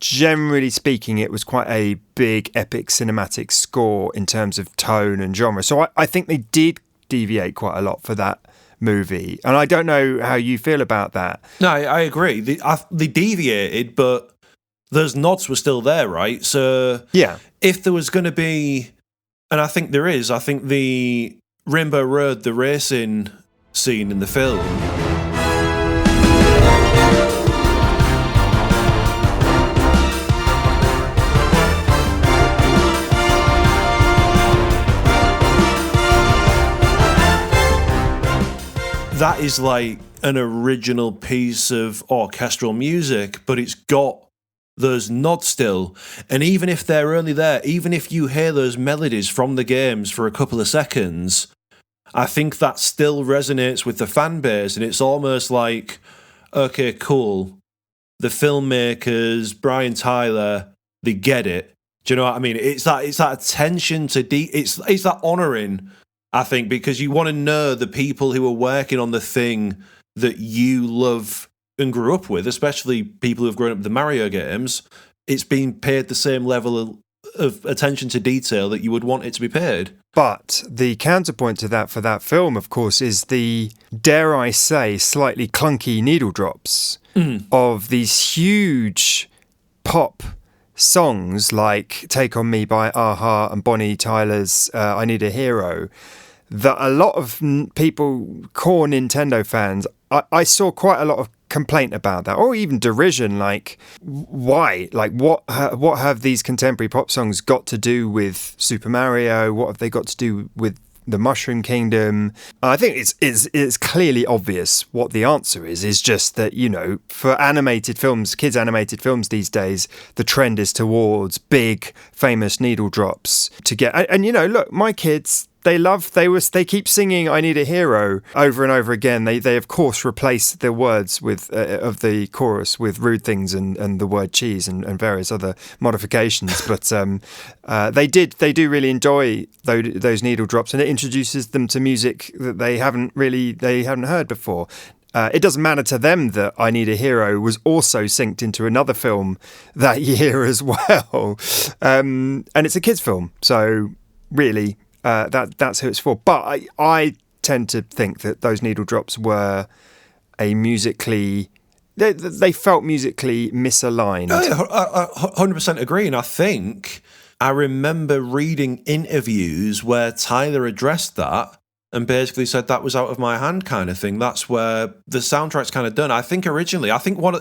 Generally speaking, it was quite a big, epic cinematic score in terms of tone and genre. So I think they did deviate quite a lot for that movie. And I don't know how you feel about that. No, I agree. They deviated, but those nods were still there, right? So yeah, if there was going to be, and I think there is, I think the Rainbow Road, the racing scene in the film, that is like an original piece of orchestral music, but it's got those nods still. And even if they're only there, even if you hear those melodies from the games for a couple of seconds, I think that still resonates with the fan base. And it's almost like, okay, cool. The filmmakers, Brian Tyler, they get it. Do you know what I mean? It's that attention to it's that honouring, I think, because you want to know the people who are working on the thing that you love and grew up with, especially people who have grown up with the Mario games. It's being paid the same level of attention to detail that you would want it to be paid. But the counterpoint to that for that film, of course, is the, dare I say, slightly clunky needle drops of these huge pop songs like Take On Me by a-ha and Bonnie Tyler's I Need a Hero, that a lot of people, core Nintendo fans, I saw quite a lot of complaint about that, or even derision, like, why? Like, what have these contemporary pop songs got to do with Super Mario? What have they got to do with the Mushroom Kingdom? I think it's clearly obvious what the answer is just that, you know, for animated films, kids animated films these days, the trend is towards big, famous needle drops to get, and you know, look, my kids, they keep singing I Need a Hero over and over again. They of course replace the words with of the chorus with rude things and the word cheese and various other modifications. But they do really enjoy those needle drops, and it introduces them to music that they haven't heard before. It doesn't matter to them that I Need a Hero was also synced into another film that year as well. And it's a kids' film, so really that's who it's for. But I tend to think that those needle drops were they felt musically misaligned. I 100% agree, and I think I remember reading interviews where Tyler addressed that and basically said that was out of my hand kind of thing. That's where the soundtrack's kind of done. I think originally, one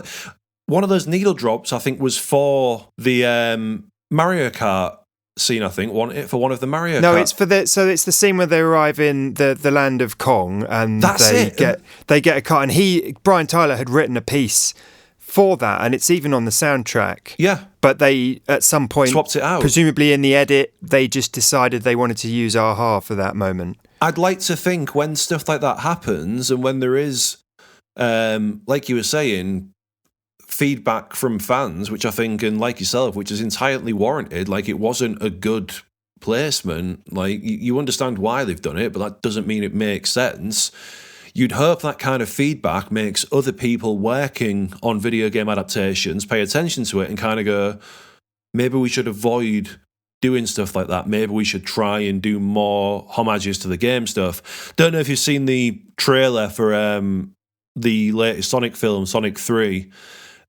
of those needle drops, I think, was for the Mario Kart scene. I think for one of the Mario Kart. No, it's for it's the scene where they arrive in the land of Kong, and they get a car, and Brian Tyler had written a piece for that, and it's even on the soundtrack. Yeah. But they, at some point, swapped it out. Presumably in the edit, they just decided they wanted to use a-ha for that moment. I'd like to think when stuff like that happens, and when there is, like you were saying, feedback from fans, which I think, and like yourself, which is entirely warranted, like it wasn't a good placement, like you understand why they've done it, but that doesn't mean it makes sense. You'd hope that kind of feedback makes other people working on video game adaptations pay attention to it and kind of go, maybe we should avoid doing stuff like that. Maybe we should try and do more homages to the game stuff. Don't know if you've seen the trailer for the latest Sonic film, Sonic 3.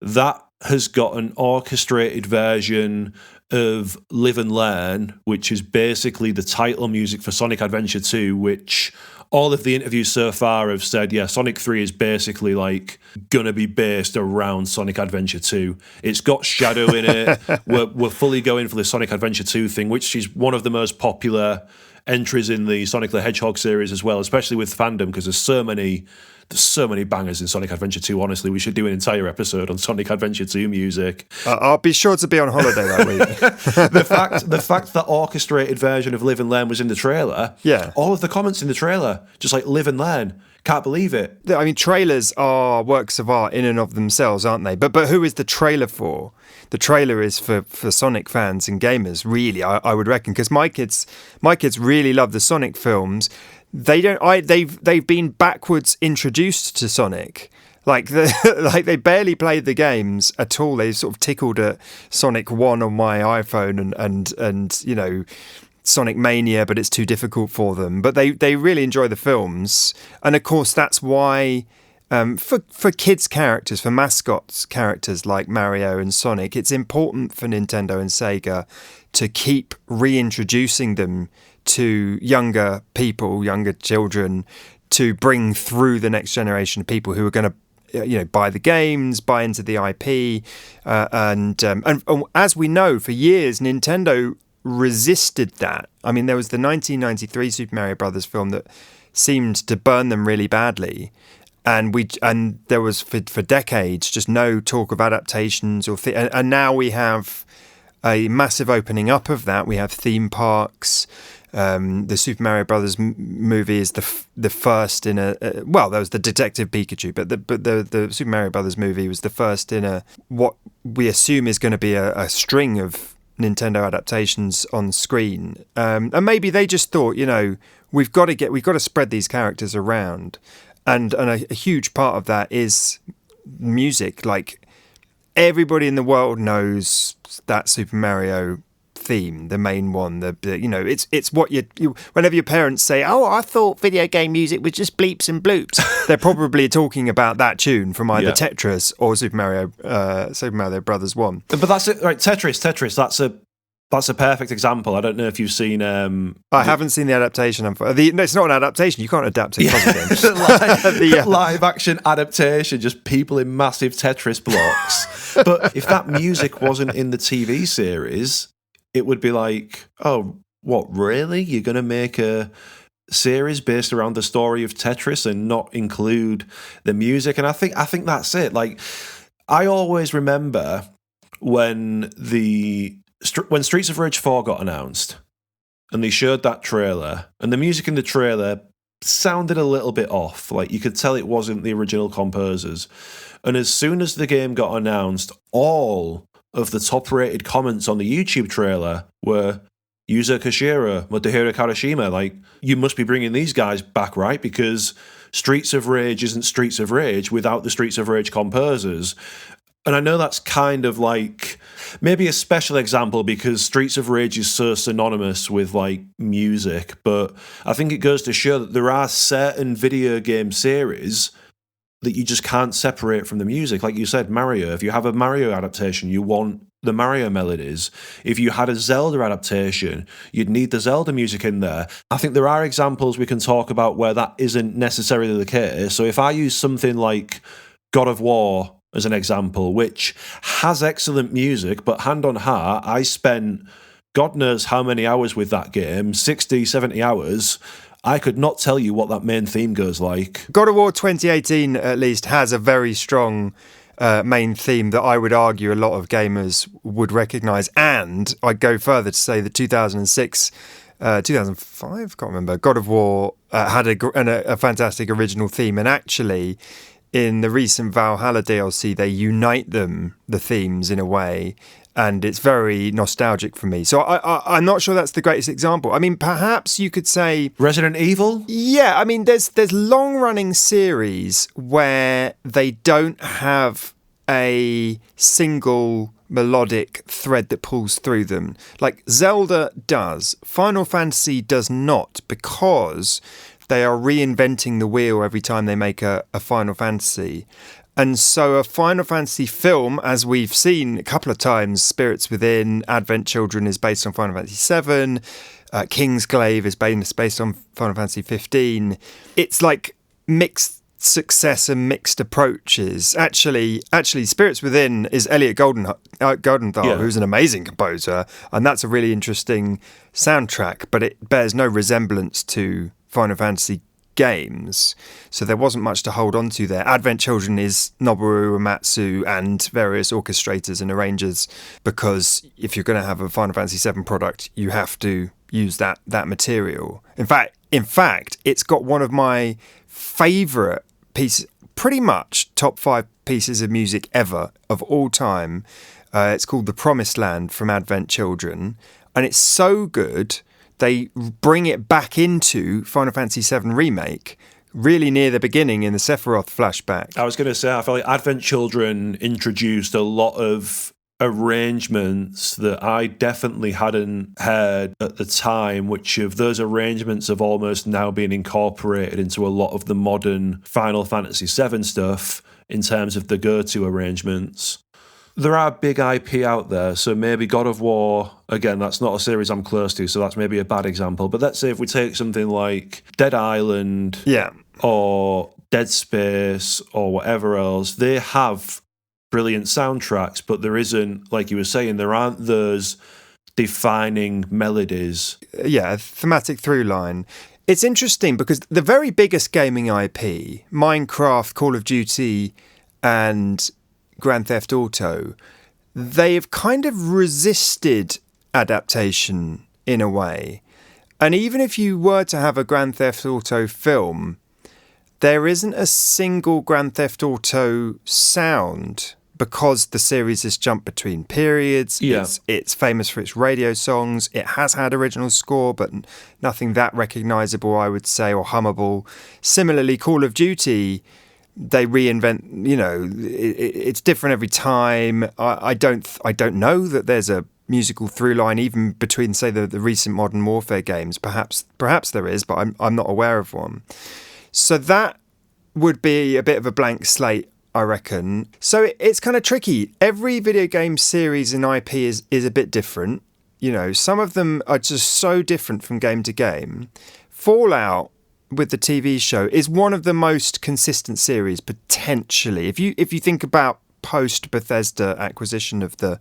That has got an orchestrated version of Live and Learn, which is basically the title music for Sonic Adventure 2, which all of the interviews so far have said, yeah, Sonic 3 is basically like gonna be based around Sonic Adventure 2. It's got Shadow in it. We're fully going for the Sonic Adventure 2 thing, which is one of the most popular entries in the Sonic the Hedgehog series as well, especially with fandom, because there's so many bangers in Sonic Adventure 2. Honestly, we should do an entire episode on Sonic Adventure 2 music. I'll be sure to be on holiday that week. the fact that orchestrated version of Live and Learn was in the trailer. Yeah. All of the comments in the trailer, just like Live and Learn. Can't believe it. I mean, trailers are works of art in and of themselves, aren't they? But who is the trailer for? The trailer is for Sonic fans and gamers, really, I would reckon, because my kids really love the Sonic films. They've been backwards introduced to Sonic. Like they barely played the games at all. They sort of tickled at Sonic 1 on my iPhone and you know, Sonic Mania, but it's too difficult for them. But they really enjoy the films, and of course that's why for kids characters, for mascots characters like Mario and Sonic, it's important for Nintendo and Sega to keep reintroducing them to younger people, younger children, to bring through the next generation of people who are going to, buy the games, buy into the IP, and as we know, for years Nintendo resisted that. I mean, there was the 1993 Super Mario Brothers film that seemed to burn them really badly. And there was for decades just no talk of adaptations and now we have a massive opening up of that. We have theme parks. The Super Mario Brothers movie is the first in there was the Detective Pikachu, but the Super Mario Brothers movie was the first in what we assume is going to be a string of Nintendo adaptations on screen. And maybe they just thought, we've got to spread these characters around. And a huge part of that is music. Like, everybody in the world knows that Super Mario theme, the main one. It's what you whenever your parents say, "Oh, I thought video game music was just bleeps and bloops," they're probably talking about that tune from either Tetris or Super Mario Brothers 1. But that's it, right? Tetris. That's a perfect example. I don't know if you've seen... I haven't seen the adaptation. It's not an adaptation. You can't adapt a puzzle game. Live-action adaptation, just people in massive Tetris blocks. But if that music wasn't in the TV series, it would be like, oh, what, really? You're going to make a series based around the story of Tetris and not include the music? And I think that's it. Like, I always remember when Streets of Rage 4 got announced and they showed that trailer, and the music in the trailer sounded a little bit off. Like, you could tell it wasn't the original composers. And as soon as the game got announced, all of the top-rated comments on the YouTube trailer were Yuzo Koshiro, Motohiro Karashima. Like, you must be bringing these guys back, right? Because Streets of Rage isn't Streets of Rage without the Streets of Rage composers. And I know that's kind of like maybe a special example because Streets of Rage is so synonymous with like music, but I think it goes to show that there are certain video game series that you just can't separate from the music. Like you said, Mario, if you have a Mario adaptation, you want the Mario melodies. If you had a Zelda adaptation, you'd need the Zelda music in there. I think there are examples we can talk about where that isn't necessarily the case. So if I use something like God of War as an example, which has excellent music, but hand on heart, I spent God knows how many hours with that game, 60, 70 hours. I could not tell you what that main theme goes like. God of War 2018, at least, has a very strong main theme that I would argue a lot of gamers would recognise. And I'd go further to say the 2006, 2005, can't remember, God of War had a fantastic original theme. And actually, in the recent Valhalla DLC, they unite the themes in a way, and it's very nostalgic for me. So I'm not sure that's the greatest example. I mean, perhaps you could say Resident Evil? Yeah, I mean, there's long-running series where they don't have a single melodic thread that pulls through them. Like Zelda does. Final Fantasy does not, because they are reinventing the wheel every time they make a Final Fantasy. And so a Final Fantasy film, as we've seen a couple of times, Spirits Within, Advent Children is based on Final Fantasy VII, Kingsglaive is based on Final Fantasy 15. It's like mixed success and mixed approaches. Actually, Spirits Within is Elliot Goldenthal, who's an amazing composer, and that's a really interesting soundtrack, but it bears no resemblance to Final Fantasy games, so there wasn't much to hold on to there. Advent Children is Noboru Uematsu and various orchestrators and arrangers, because if you're going to have a Final Fantasy VII product, you have to use that material. In fact, it's got one of my favourite pieces, pretty much top 5 pieces of music ever of all time. It's called The Promised Land from Advent Children, and it's so good they bring it back into Final Fantasy VII Remake, really near the beginning in the Sephiroth flashback. I was going to say, I feel like Advent Children introduced a lot of arrangements that I definitely hadn't heard at the time, which of those arrangements have almost now been incorporated into a lot of the modern Final Fantasy VII stuff in terms of the go-to arrangements. There are big IP out there, so maybe God of War, again, that's not a series I'm close to, so that's maybe a bad example. But let's say if we take something like Dead Island or Dead Space or whatever else, they have brilliant soundtracks, but there isn't, like you were saying, there aren't those defining melodies. Yeah, a thematic through line. It's interesting because the very biggest gaming IP, Minecraft, Call of Duty, and Grand Theft Auto, they have kind of resisted adaptation in a way. And even if you were to have a Grand Theft Auto film, there isn't a single Grand Theft Auto sound because the series has jumped between periods. Yeah. It's famous for its radio songs. It has had original score, but nothing that recognisable, I would say, or hummable. Similarly, Call of Duty, they reinvent, it's different every time. I don't know that there's a musical through line even between, say, the recent Modern Warfare games. Perhaps there is, but I'm not aware of one. So that would be a bit of a blank slate, I reckon. So it's kind of tricky. Every video game series and IP is a bit different. Some of them are just so different from game to game. Fallout with the TV show is one of the most consistent series, potentially. If you think about post-Bethesda acquisition of the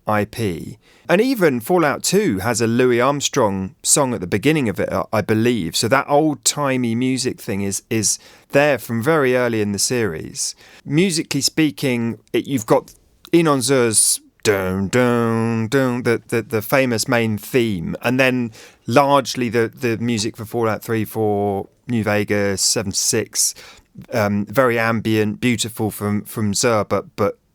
IP. And even Fallout 2 has a Louis Armstrong song at the beginning of it, I believe. So that old-timey music thing is there from very early in the series. Musically speaking, you've got Inon Zur's dun, dun, dun, the famous main theme, and then largely the music for Fallout 3, 4, New Vegas, 76, very ambient, beautiful from Zur, but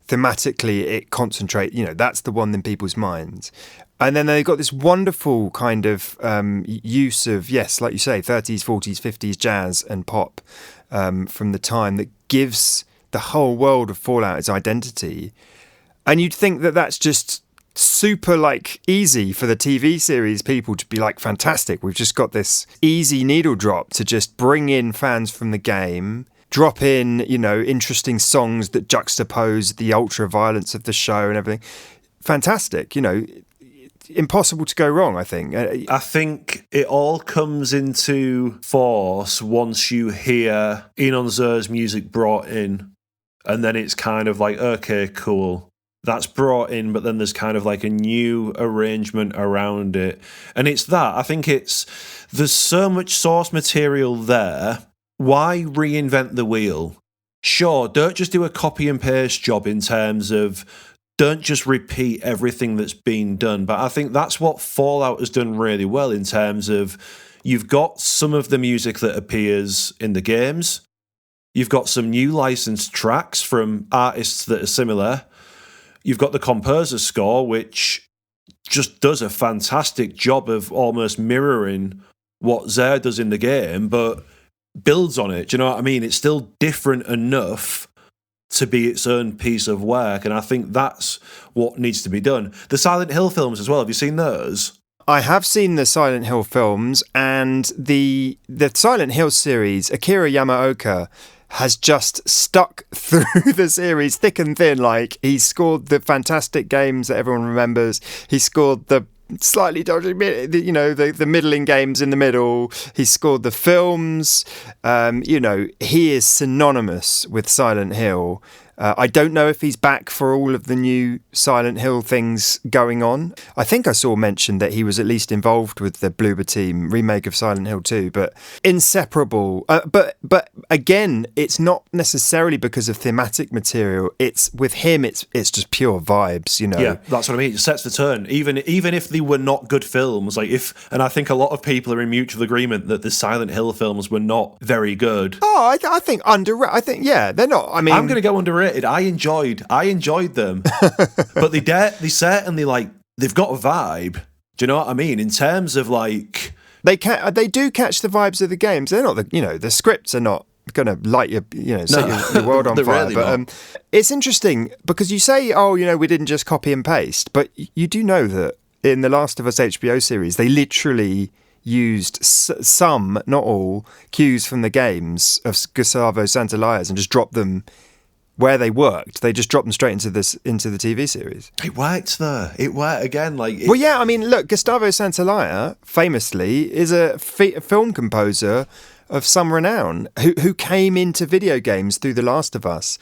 thematically it concentrates, that's the one in people's minds. And then they've got this wonderful kind of use of, yes, like you say, 30s, 40s, 50s jazz and pop from the time that gives the whole world of Fallout its identity. And you'd think that that's just super easy for the TV series people to be fantastic. We've just got this easy needle drop to just bring in fans from the game, drop in, interesting songs that juxtapose the ultra violence of the show and everything. Fantastic, impossible to go wrong, I think. I think it all comes into force once you hear Inon Zur's music brought in, and then it's kind of okay, cool. That's brought in, but then there's kind of a new arrangement around it. And it's that. I think there's so much source material there. Why reinvent the wheel? Sure, don't just do a copy and paste job in terms of don't just repeat everything that's been done. But I think that's what Fallout has done really well in terms of you've got some of the music that appears in the games. You've got some new licensed tracks from artists that are similar. You've got the composer's score, which just does a fantastic job of almost mirroring what Zur does in the game, but builds on it. Do you know what I mean? It's still different enough to be its own piece of work, and I think that's what needs to be done. The Silent Hill films as well, have you seen those? I have seen the Silent Hill films, and the Silent Hill series, Akira Yamaoka has just stuck through the series thick and thin. He scored the fantastic games that everyone remembers. He scored the slightly dodgy, the middling games in the middle. He scored the films. He is synonymous with Silent Hill. I don't know if he's back for all of the new Silent Hill things going on. I think I saw mention that he was at least involved with the Bloober Team remake of Silent Hill 2, but inseparable. But again, it's not necessarily because of thematic material. It's with him. It's just pure vibes. Yeah, that's what I mean. It sets the tone. Even if they were not good films, and I think a lot of people are in mutual agreement that the Silent Hill films were not very good. Oh, I think underrated. I think they're not. I mean, I'm going to go underrated. I enjoyed them, but they certainly they've got a vibe. Do you know what I mean? In terms of they do catch the vibes of the games. They're not the scripts are not going to light your set your world on fire. Really but it's interesting because you say, we didn't just copy and paste, but you do know that in the Last of Us HBO series, they literally used some, not all, cues from the games of Gustavo Santaolalla and just dropped them where they worked. They just dropped them straight into the TV series. It worked though. It worked again. Well, yeah. I mean, look, Gustavo Santaolalla famously is a film composer of some renown who came into video games through The Last of Us.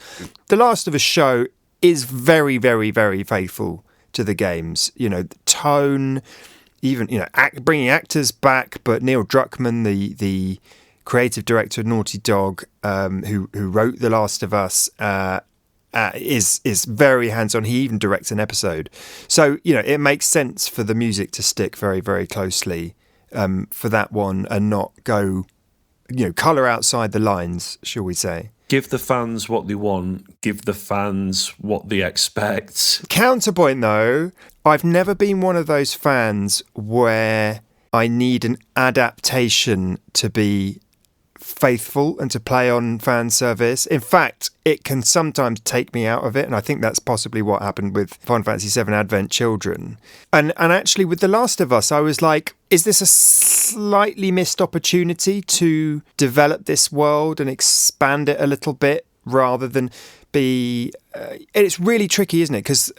The Last of Us show is very, very, very faithful to the games. The tone, even bringing actors back, but Neil Druckmann, the creative director of Naughty Dog, who wrote The Last of Us, is very hands-on. He even directs an episode, so it makes sense for the music to stick very, very closely for that one and not go colour outside the lines, shall we say. Give the fans what they want. Give the fans what they expect. Counterpoint, though, I've never been one of those fans where I need an adaptation to be faithful and to play on fan service. In fact, it can sometimes take me out of it, and I think that's possibly what happened with Final Fantasy VII Advent Children. And actually with The Last of Us, I was like, is this a slightly missed opportunity to develop this world and expand it a little bit rather than be... it's really tricky, isn't it? Because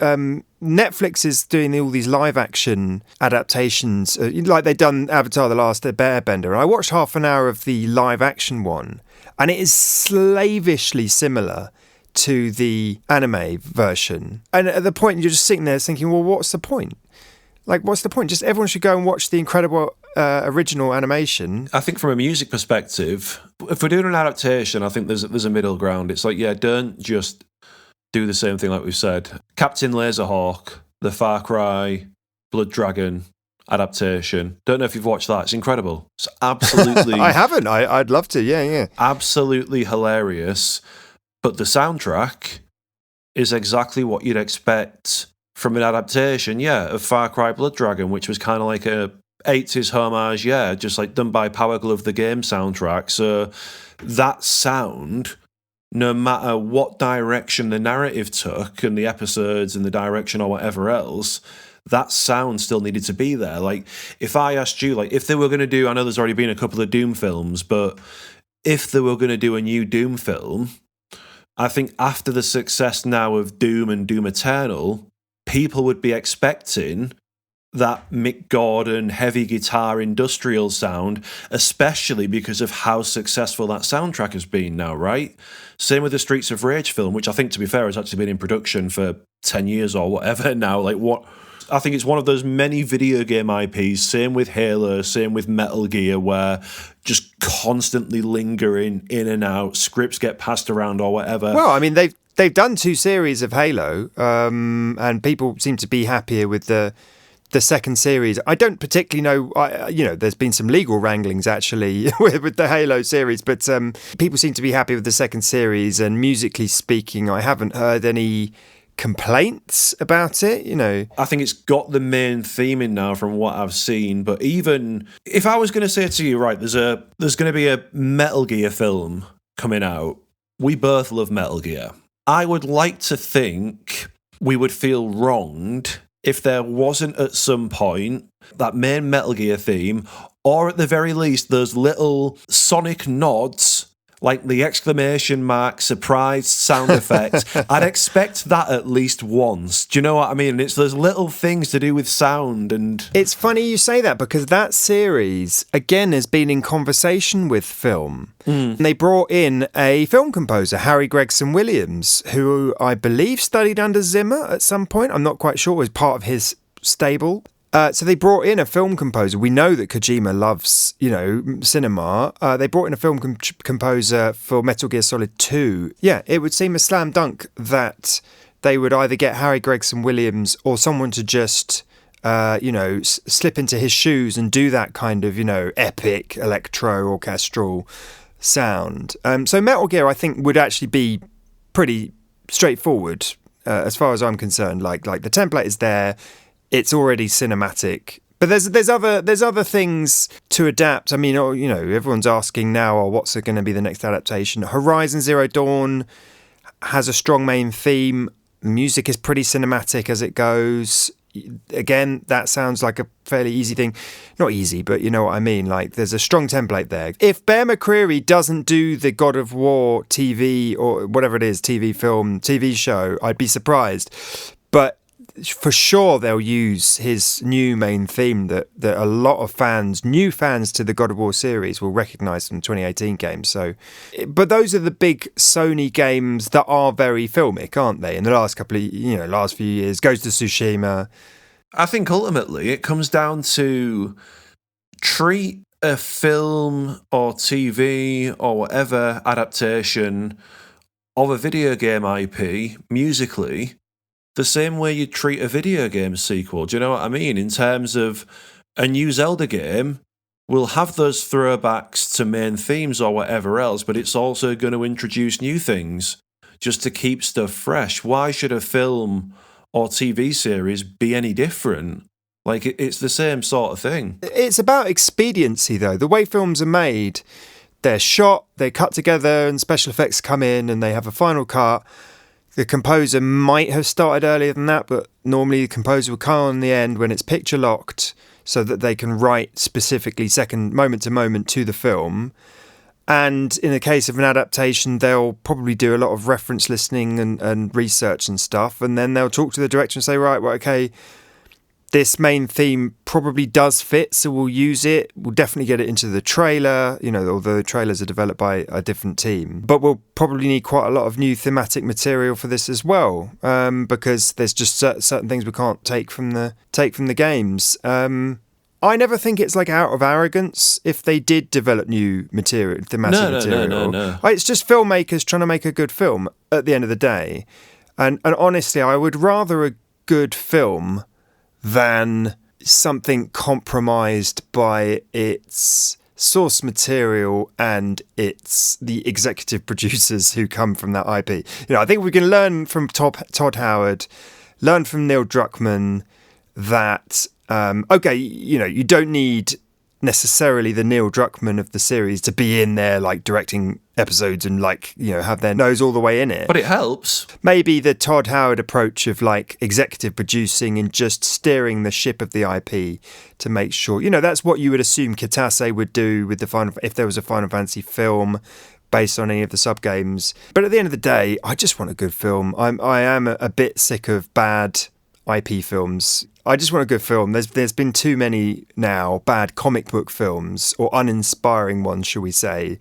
Netflix is doing all these live action adaptations, like they've done Avatar: The Last Airbender. And I watched half an hour of the live action one, and it is slavishly similar to the anime version. And at the point, you're just sitting there thinking, well, what's the point? Like, what's the point? Just everyone should go and watch the incredible original animation. I think from a music perspective, if we're doing an adaptation, I think there's a middle ground. It's like, don't just do the same thing like we've said. Captain Laserhawk, the Far Cry, Blood Dragon adaptation. Don't know if you've watched that. It's incredible. It's absolutely... I haven't. I'd love to, yeah. Absolutely hilarious. But the soundtrack is exactly what you'd expect from an adaptation, of Far Cry Blood Dragon, which was kind of like a 80s homage, just like done by Power Glove, the game soundtrack. So that sound, no matter what direction the narrative took and the episodes and the direction or whatever else, that sound still needed to be there. Like, if I asked you, like, if they were going to do, I know there's already been a couple of Doom films, but if they were going to do a new Doom film, I think after the success now of Doom and Doom Eternal, people would be expecting that Mick Gordon heavy guitar industrial sound, especially because of how successful that soundtrack has been now, right? Same with the Streets of Rage film, which I think, to be fair, has actually been in production for 10 years or whatever now. Like, what? I think it's one of those many video game IPs, same with Halo, same with Metal Gear, where just constantly lingering in and out, scripts get passed around or whatever. Well, I mean, they've done 2 series of Halo, and people seem to be happier with the second series. I don't particularly know, there's been some legal wranglings actually with the Halo series, but people seem to be happy with the second series, and musically speaking, I haven't heard any complaints about it, I think it's got the main theme in now from what I've seen, but even if I was going to say to you, right, there's going to be a Metal Gear film coming out. We both love Metal Gear. I would like to think we would feel wronged if there wasn't at some point that main Metal Gear theme, or at the very least those little sonic nods, like the exclamation mark, surprise sound effect. I'd expect that at least once. Do you know what I mean? It's those little things to do with sound. And it's funny you say that, because that series, again, has been in conversation with film. And they brought in a film composer, Harry Gregson Williams, who I believe studied under Zimmer at some point. I'm not quite sure, was part of his stable. So they brought in a film composer. We know that Kojima loves, cinema. They brought in a film composer for Metal Gear Solid 2. Yeah, it would seem a slam dunk that they would either get Harry Gregson Williams or someone to just, slip into his shoes and do that kind of, epic electro-orchestral sound. So Metal Gear, I think, would actually be pretty straightforward as far as I'm concerned. Like the template is there. It's already cinematic, but there's other things to adapt. I mean, everyone's asking now, what's going to be the next adaptation? Horizon Zero Dawn has a strong main theme. Music is pretty cinematic as it goes. Again, that sounds like a fairly easy thing. Not easy, but you know what I mean. Like, there's a strong template there. If Bear McCreary doesn't do the God of War TV or whatever it is, TV film, TV show, I'd be surprised. But for sure they'll use his new main theme that a lot of fans, new fans to the God of War series, will recognise from 2018 games. So, but those are the big Sony games that are very filmic, aren't they? In the last couple of, last few years, Ghost of Tsushima, I think ultimately it comes down to treat a film or TV or whatever adaptation of a video game IP musically the same way you treat a video game sequel. Do you know what I mean? In terms of a new Zelda game will have those throwbacks to main themes or whatever else, but it's also going to introduce new things just to keep stuff fresh. Why should a film or TV series be any different? Like, it's the same sort of thing. It's about expediency, though. The way films are made, they're shot, they're cut together, and special effects come in, and they have a final cut. The composer might have started earlier than that, but normally the composer will come on the end when it's picture locked so that they can write specifically second moment to moment to the film. And in the case of an adaptation, they'll probably do a lot of reference listening and research and stuff. And then they'll talk to the director and say, right, well, okay, this main theme probably does fit, so we'll use it. We'll definitely get it into the trailer, although the trailers are developed by a different team. But we'll probably need quite a lot of new thematic material for this as well, because there's just certain things we can't take from the games. I never think it's like out of arrogance if they did develop new thematic material. No. It's just filmmakers trying to make a good film at the end of the day. And honestly, I would rather a good film than something compromised by its source material and it's the executive producers who come from that IP. I think we can learn from Todd Howard, learn from Neil Druckmann that, you don't need necessarily the Neil Druckmann of the series to be in there, like directing episodes and have their nose all the way in it. But it helps. Maybe the Todd Howard approach of executive producing and just steering the ship of the IP to make sure, that's what you would assume Kitase would do with if there was a Final Fantasy film based on any of the sub-games. But at the end of the day, I just want a good film. I am a bit sick of bad IP films. I just want a good film. There's been too many now bad comic book films, or uninspiring ones, shall we say,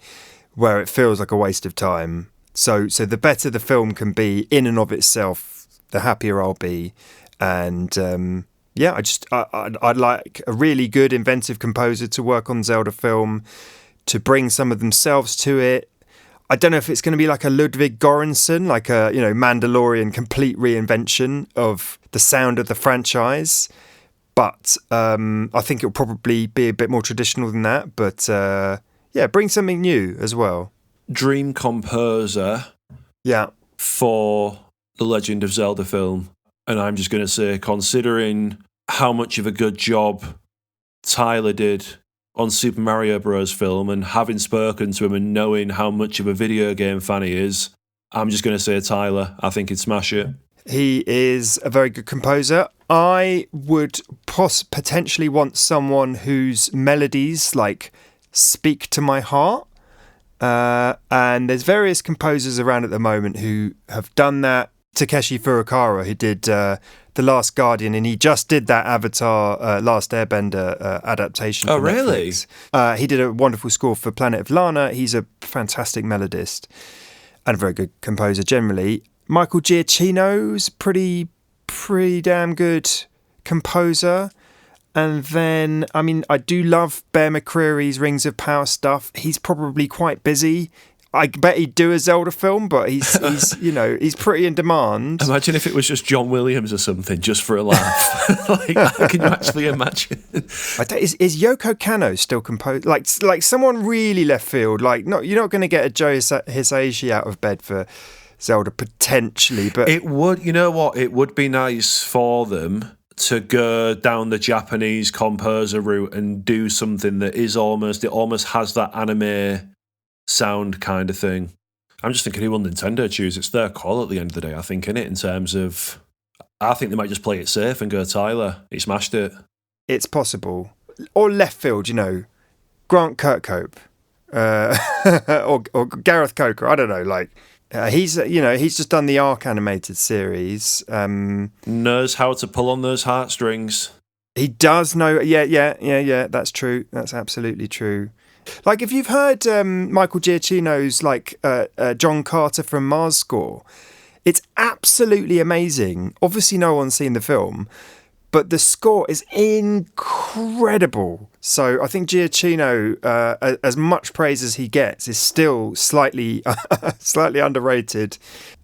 where it feels like a waste of time. So the better the film can be in and of itself, the happier I'll be. And I'd like a really good inventive composer to work on Zelda film, to bring some of themselves to it. I don't know if it's going to be like a Ludwig Göransson, like a Mandalorian complete reinvention of the sound of the franchise, but I think it'll probably be a bit more traditional than that. But bring something new as well. Dream composer, for the Legend of Zelda film, and I'm just going to say, considering how much of a good job Tyler did on Super Mario Bros. Film, and having spoken to him and knowing how much of a video game fan he is, I'm just going to say Tyler. I think he'd smash it. He is a very good composer. I would potentially want someone whose melodies speak to my heart. And there's various composers around at the moment who have done that. Takeshi Furukawa, who did The Last Guardian, and he just did that Avatar Last Airbender adaptation. Oh, really? He did a wonderful score for Planet of Lana. He's a fantastic melodist and a very good composer generally. Michael Giacchino's pretty damn good composer. And then, I do love Bear McCreary's Rings of Power stuff. He's probably quite busy. I bet he'd do a Zelda film, but he's he's pretty in demand. Imagine if it was just John Williams or something, just for a laugh. Can you actually imagine? Is Yoko Kanno still composed? Like someone really left field. You're not going to get a Joe Hisaishi out of bed for Zelda potentially, but it would. You know what? It would be nice for them to go down the Japanese composer route and do something that is almost has that anime sound kind of thing. I'm just thinking, who will Nintendo choose? It's their call at the end of the day, I think, innit? In terms of, I think they might just play it safe and go Tyler. He smashed it. It's possible. Or left field, Grant Kirkhope, or Gareth Coker. I don't know. He's just done the Arc animated series. Knows how to pull on those heartstrings. He does know. Yeah. That's true. That's absolutely true. If you've heard Michael Giacchino's John Carter from Mars score, it's absolutely amazing. Obviously, no one's seen the film, but the score is incredible. So I think Giacchino, as much praise as he gets, is still slightly underrated,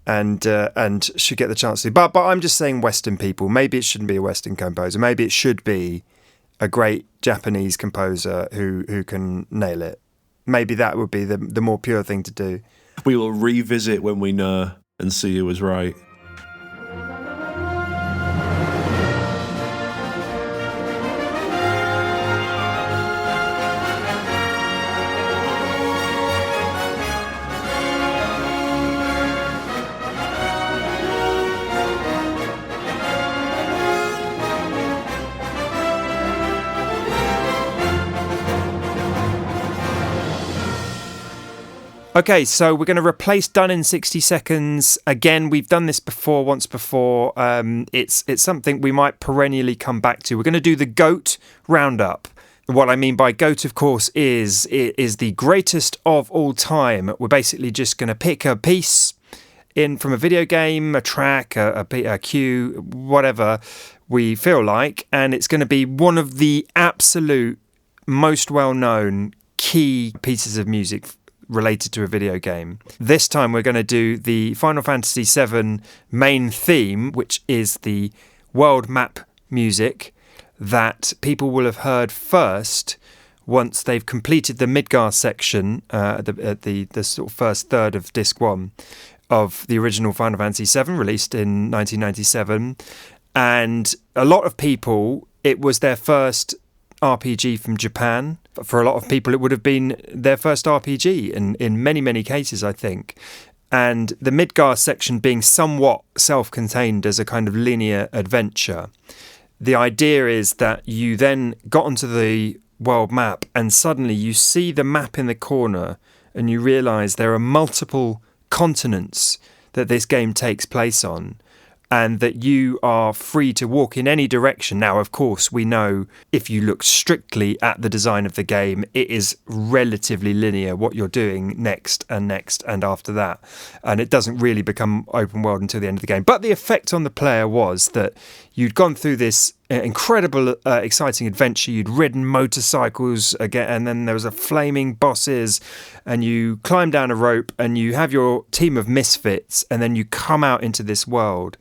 and should get the chance to. But I'm just saying, Western people. Maybe it shouldn't be a Western composer. Maybe it should be a great Japanese composer who can nail it. Maybe that would be the more pure thing to do. We will revisit when we know and see who was right. Okay, so we're going to replace Done in 60 Seconds. Again, we've done this once before. It's something we might perennially come back to. We're going to do the GOAT roundup. What I mean by GOAT, of course, is the greatest of all time. We're basically just going to pick a piece from a video game, a track, a cue, whatever we feel like, and it's going to be one of the absolute most well-known key pieces of music related to a video game. This time we're going to do the Final Fantasy VII main theme, which is the world map music that people will have heard first once they've completed the Midgar section at the sort of first third of disc 1 of the original Final Fantasy VII, released in 1997. And a lot of people, it was their first RPG from Japan. For a lot of people, it would have been their first RPG in many, many cases, I think. And the Midgar section being somewhat self-contained as a kind of linear adventure. The idea is that you then got onto the world map and suddenly you see the map in the corner and you realise there are multiple continents that this game takes place on, and that you are free to walk in any direction. Now, of course, we know if you look strictly at the design of the game, it is relatively linear what you're doing next and after that. And it doesn't really become open world until the end of the game. But the effect on the player was that you'd gone through this incredible, exciting adventure. You'd ridden motorcycles again, and then there was a flaming bosses, and you climb down a rope, and you have your team of misfits, and then you come out into this world.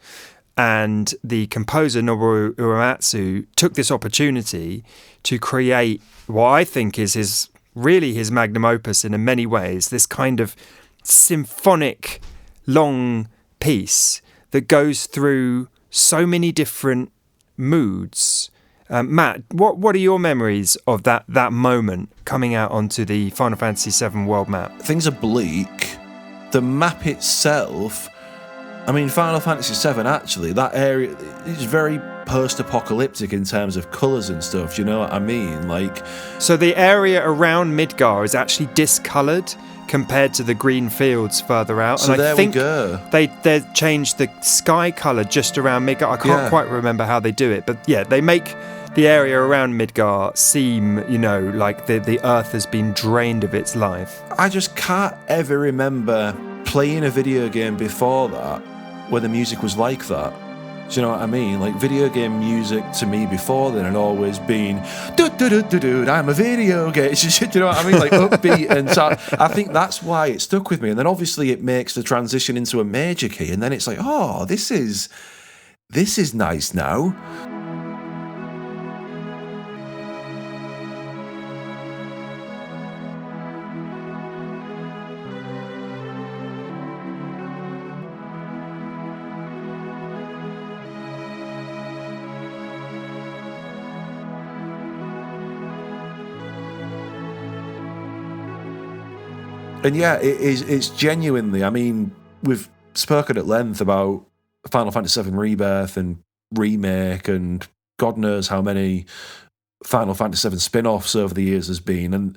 And the composer Nobuo Uematsu took this opportunity to create what I think is his magnum opus in many ways, this kind of symphonic long piece that goes through so many different moods. Matt, what are your memories of that moment coming out onto the Final Fantasy VII world map? Things are bleak. The map itself, I mean, Final Fantasy VII, actually, that area is very post-apocalyptic in terms of colours and stuff. Do you know what I mean? So the area around Midgar is actually discoloured compared to the green fields further out. So and there I think we go. They changed the sky colour just around Midgar. I can't quite remember how they do it, but yeah, they make the area around Midgar seem, like the earth has been drained of its life. I just can't ever remember playing a video game before that where the music was like that. Do you know what I mean? Like, video game music to me before then had always been I'm a video game. Do you know what I mean? Like, upbeat. And so I think that's why it stuck with me. And then obviously it makes the transition into a major key, and then it's like, oh, this is nice now. And yeah, it's genuinely, I mean, we've spoken at length about Final Fantasy VII Rebirth and Remake and God knows how many Final Fantasy VII spin-offs over the years has been. And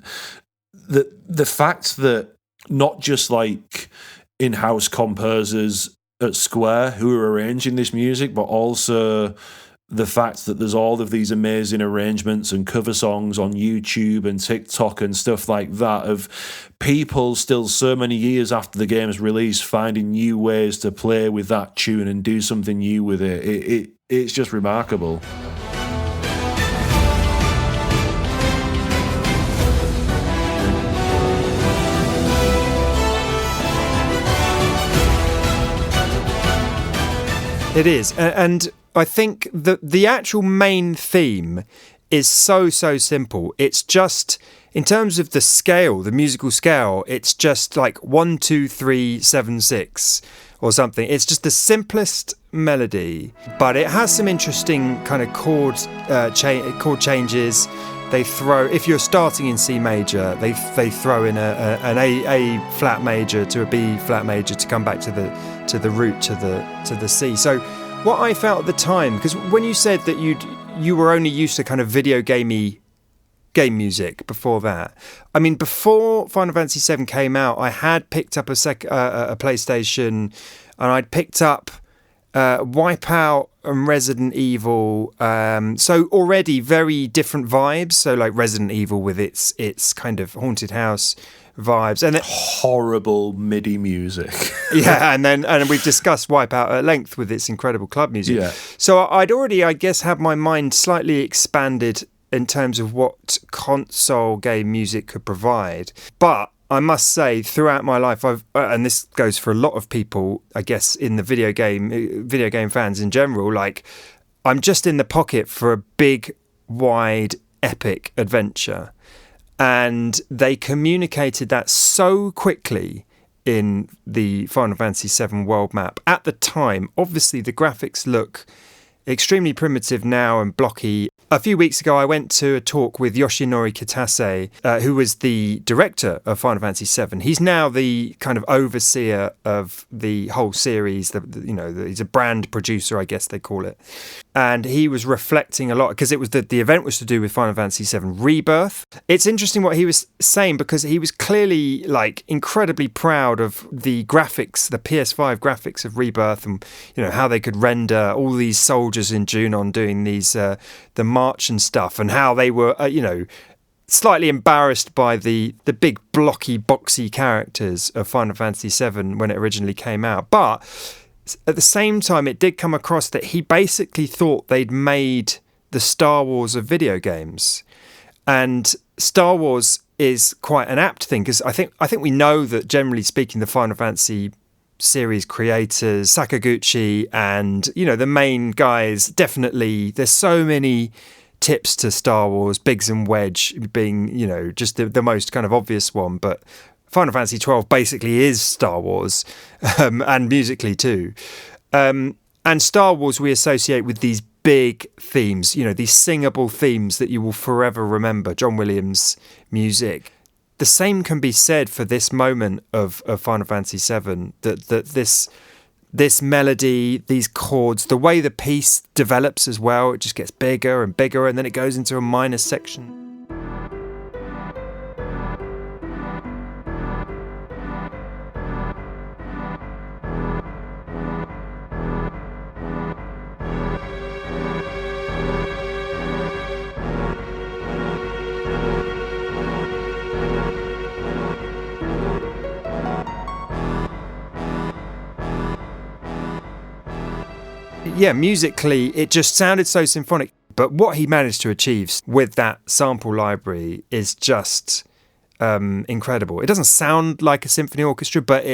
the fact that not just like in-house composers at Square who are arranging this music, but also the fact that there's all of these amazing arrangements and cover songs on YouTube and TikTok and stuff like that, of people still so many years after the game's release finding new ways to play with that tune and do something new with it. It's just remarkable. It is, and I think the actual main theme is so simple. It's just, in terms of the scale, the musical scale, it's just like 1, 2, 3, 7, 6 or something. It's just the simplest melody, but it has some interesting kind of chord changes. They throw, if you're starting in C major, they throw in an A flat major to a B flat major to come back to the root to the C. So what I felt at the time, because when you said that you were only used to kind of video gamey game music before that, I mean, before Final Fantasy VII came out, I had picked up a PlayStation, and I'd picked up Wipeout and Resident Evil, so already very different vibes. So like Resident Evil with its kind of haunted house vibes, and horrible MIDI music. Yeah, and we've discussed Wipeout at length with its incredible club music. Yeah. So I'd already, I guess, had my mind slightly expanded in terms of what console game music could provide, but I must say, throughout my life, I've and this goes for a lot of people, I guess, in the video game fans in general, like, I'm just in the pocket for a big, wide, epic adventure. And they communicated that so quickly in the Final Fantasy VII world map. At the time, obviously, the graphics look extremely primitive now and blocky. A few weeks ago, I went to a talk with Yoshinori Kitase, who was the director of Final Fantasy VII. He's now the kind of overseer of the whole series. He's a brand producer, I guess they call it. And he was reflecting a lot, because it was the event was to do with Final Fantasy VII Rebirth. It's interesting what he was saying, because he was clearly like incredibly proud of the graphics, the PS5 graphics of Rebirth, and how they could render all these soldiers in Junon doing these the march and stuff, and how they were slightly embarrassed by the big blocky boxy characters of Final Fantasy VII when it originally came out. But at the same time, it did come across that he basically thought they'd made the Star Wars of video games. And Star Wars is quite an apt thing, because I think we know that, generally speaking, the Final Fantasy series creators, Sakaguchi and, the main guys, definitely, there's so many tips to Star Wars, Biggs and Wedge being, just the most kind of obvious one, but Final Fantasy XII basically is Star Wars, and musically too. And Star Wars we associate with these big themes, these singable themes that you will forever remember, John Williams' music. The same can be said for this moment of Final Fantasy VII, that this melody, these chords, the way the piece develops as well, it just gets bigger and bigger, and then it goes into a minor section. Yeah, musically, it just sounded so symphonic. But what he managed to achieve with that sample library is just incredible. It doesn't sound like a symphony orchestra, but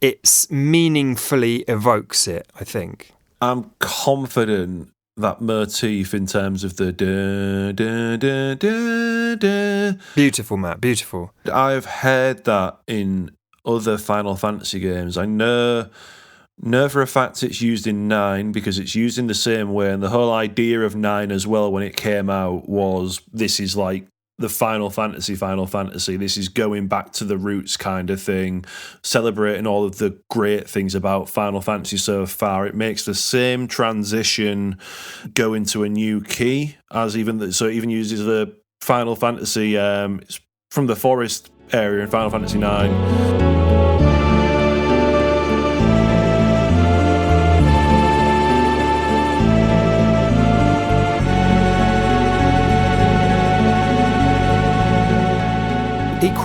it meaningfully evokes it, I think. I'm confident that motif in terms of the da, da, da, da, da. Beautiful, Matt, beautiful. I've heard that in other Final Fantasy games. I know for a fact it's used in 9 because it's used in the same way, and the whole idea of 9 as well when it came out was, this is like the Final Fantasy. This is going back to the roots kind of thing, celebrating all of the great things about Final Fantasy so far. It makes the same transition go into a new key, so it even uses the Final Fantasy it's from the forest area in Final Fantasy 9.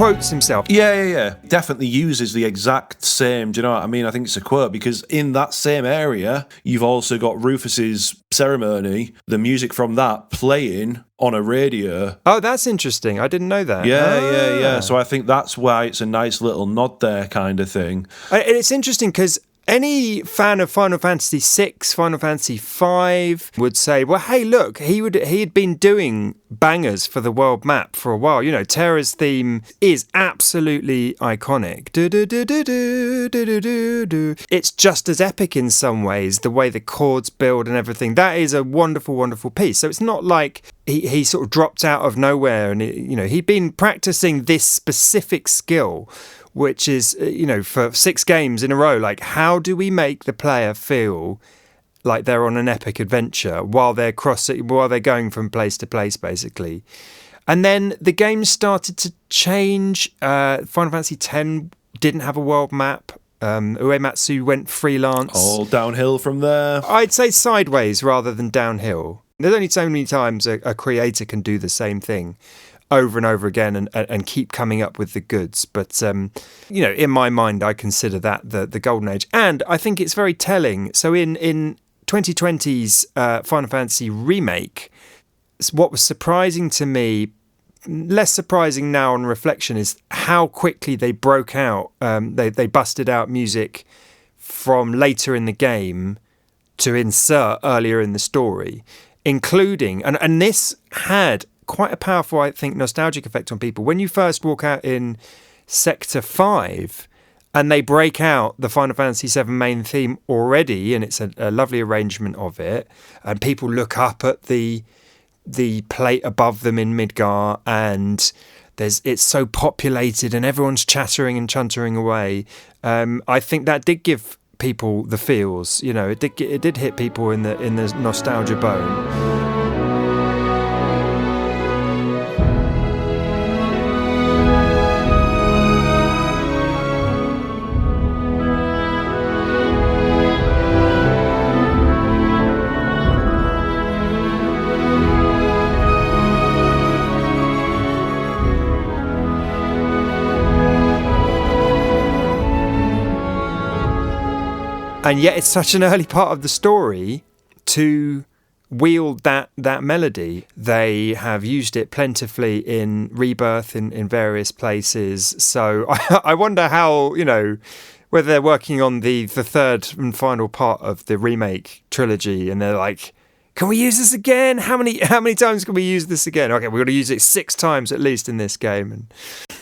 quotes himself. Yeah. Definitely uses the exact same, do you know what I mean? I think it's a quote, because in that same area, you've also got Rufus's ceremony, the music from that playing on a radio. Oh, that's interesting. I didn't know that. Yeah. So I think that's why it's a nice little nod there, kind of thing. It's interesting because any fan of Final Fantasy VI, Final Fantasy V would say, well, hey, look, he had been doing bangers for the world map for a while. You know, Terra's theme is absolutely iconic. It's just as epic in some ways, the way the chords build and everything. That is a wonderful, wonderful piece. So it's not like he sort of dropped out of nowhere and, he'd been practicing this specific skill, which is, for 6 games in a row, like, how do we make the player feel like they're on an epic adventure while they're going from place to place, basically. And then the game started to change. Final Fantasy X didn't have a world map. Uematsu went freelance. All downhill from there. I'd say sideways rather than downhill. There's only so many times a creator can do the same thing over and over again and keep coming up with the goods. But, in my mind, I consider that the golden age. And I think it's very telling. So in 2020's Final Fantasy remake, what was surprising to me, less surprising now on reflection, is how quickly they broke out. They busted out music from later in the game to insert earlier in the story, including, and this had quite a powerful, I think, nostalgic effect on people. When you first walk out in Sector 5 and they break out the Final Fantasy VII main theme already, and it's a lovely arrangement of it, and people look up at the plate above them in Midgar, and it's so populated and everyone's chattering and chuntering away. I think that did give people the feels. It did hit people in the nostalgia bone. And yet it's such an early part of the story to wield that melody. They have used it plentifully in Rebirth in various places. So I wonder how, whether they're working on the third and final part of the remake trilogy and they're like, can we use this again? How many times can we use this again? Okay, we've got to use it 6 times at least in this game. And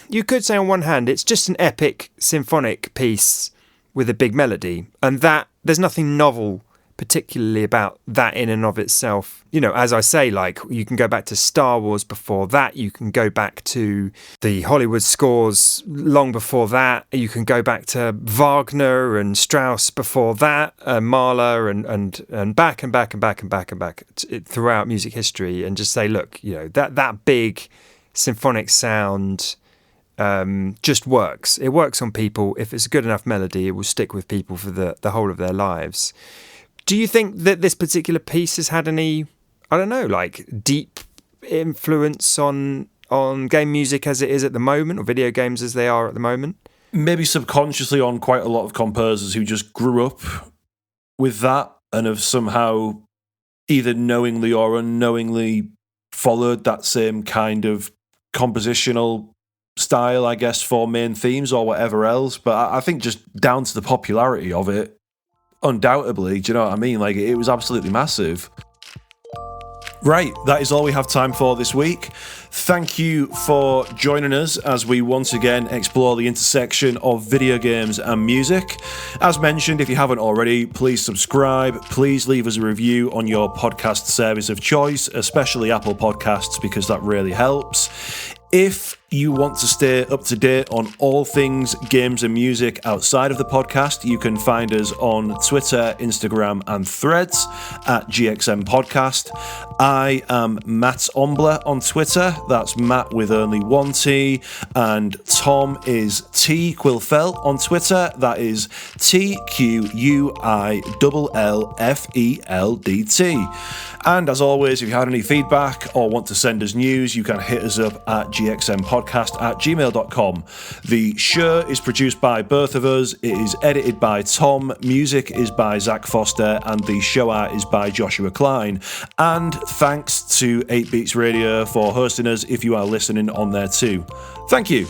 you could say on one hand, it's just an epic symphonic piece with a big melody, and that there's nothing novel particularly about that in and of itself. As I say, like, you can go back to Star Wars before that, you can go back to the Hollywood scores long before that, you can go back to Wagner and Strauss before that, Mahler and back and back and back and back and back throughout music history, and just say, look, that big symphonic sound just works. It works on people. If it's a good enough melody, it will stick with people for the whole of their lives. Do you think that this particular piece has had any, I don't know, like deep influence on game music as it is at the moment, or video games as they are at the moment? Maybe subconsciously on quite a lot of composers who just grew up with that and have somehow either knowingly or unknowingly followed that same kind of compositional style, I guess, for main themes or whatever else. But I think just down to the popularity of it, undoubtedly, do you know what I mean? Like, it was absolutely massive. Right, that is all we have time for this week. Thank you for joining us as we once again explore the intersection of video games and music. As mentioned, if you haven't already, please subscribe. Please leave us a review on your podcast service of choice, especially Apple Podcasts, because that really helps. If you want to stay up to date on all things games and music outside of the podcast, you can find us on Twitter, Instagram, and Threads at GXM Podcast. I am Mat Ombler on Twitter. That's Matt with only one T. And Tom is T Quillfeldt on Twitter. That is TQUILLFELDT. And as always, if you had any feedback or want to send us news, you can hit us up at GXM Podcast freelancerpodcast@gmail.com. The show is produced by both of us. It is edited by Tom. Music is by Zach Foster, and the show art is by Joshua Klein. And thanks to 8 Beats Radio for hosting us if you are listening on there too. Thank you.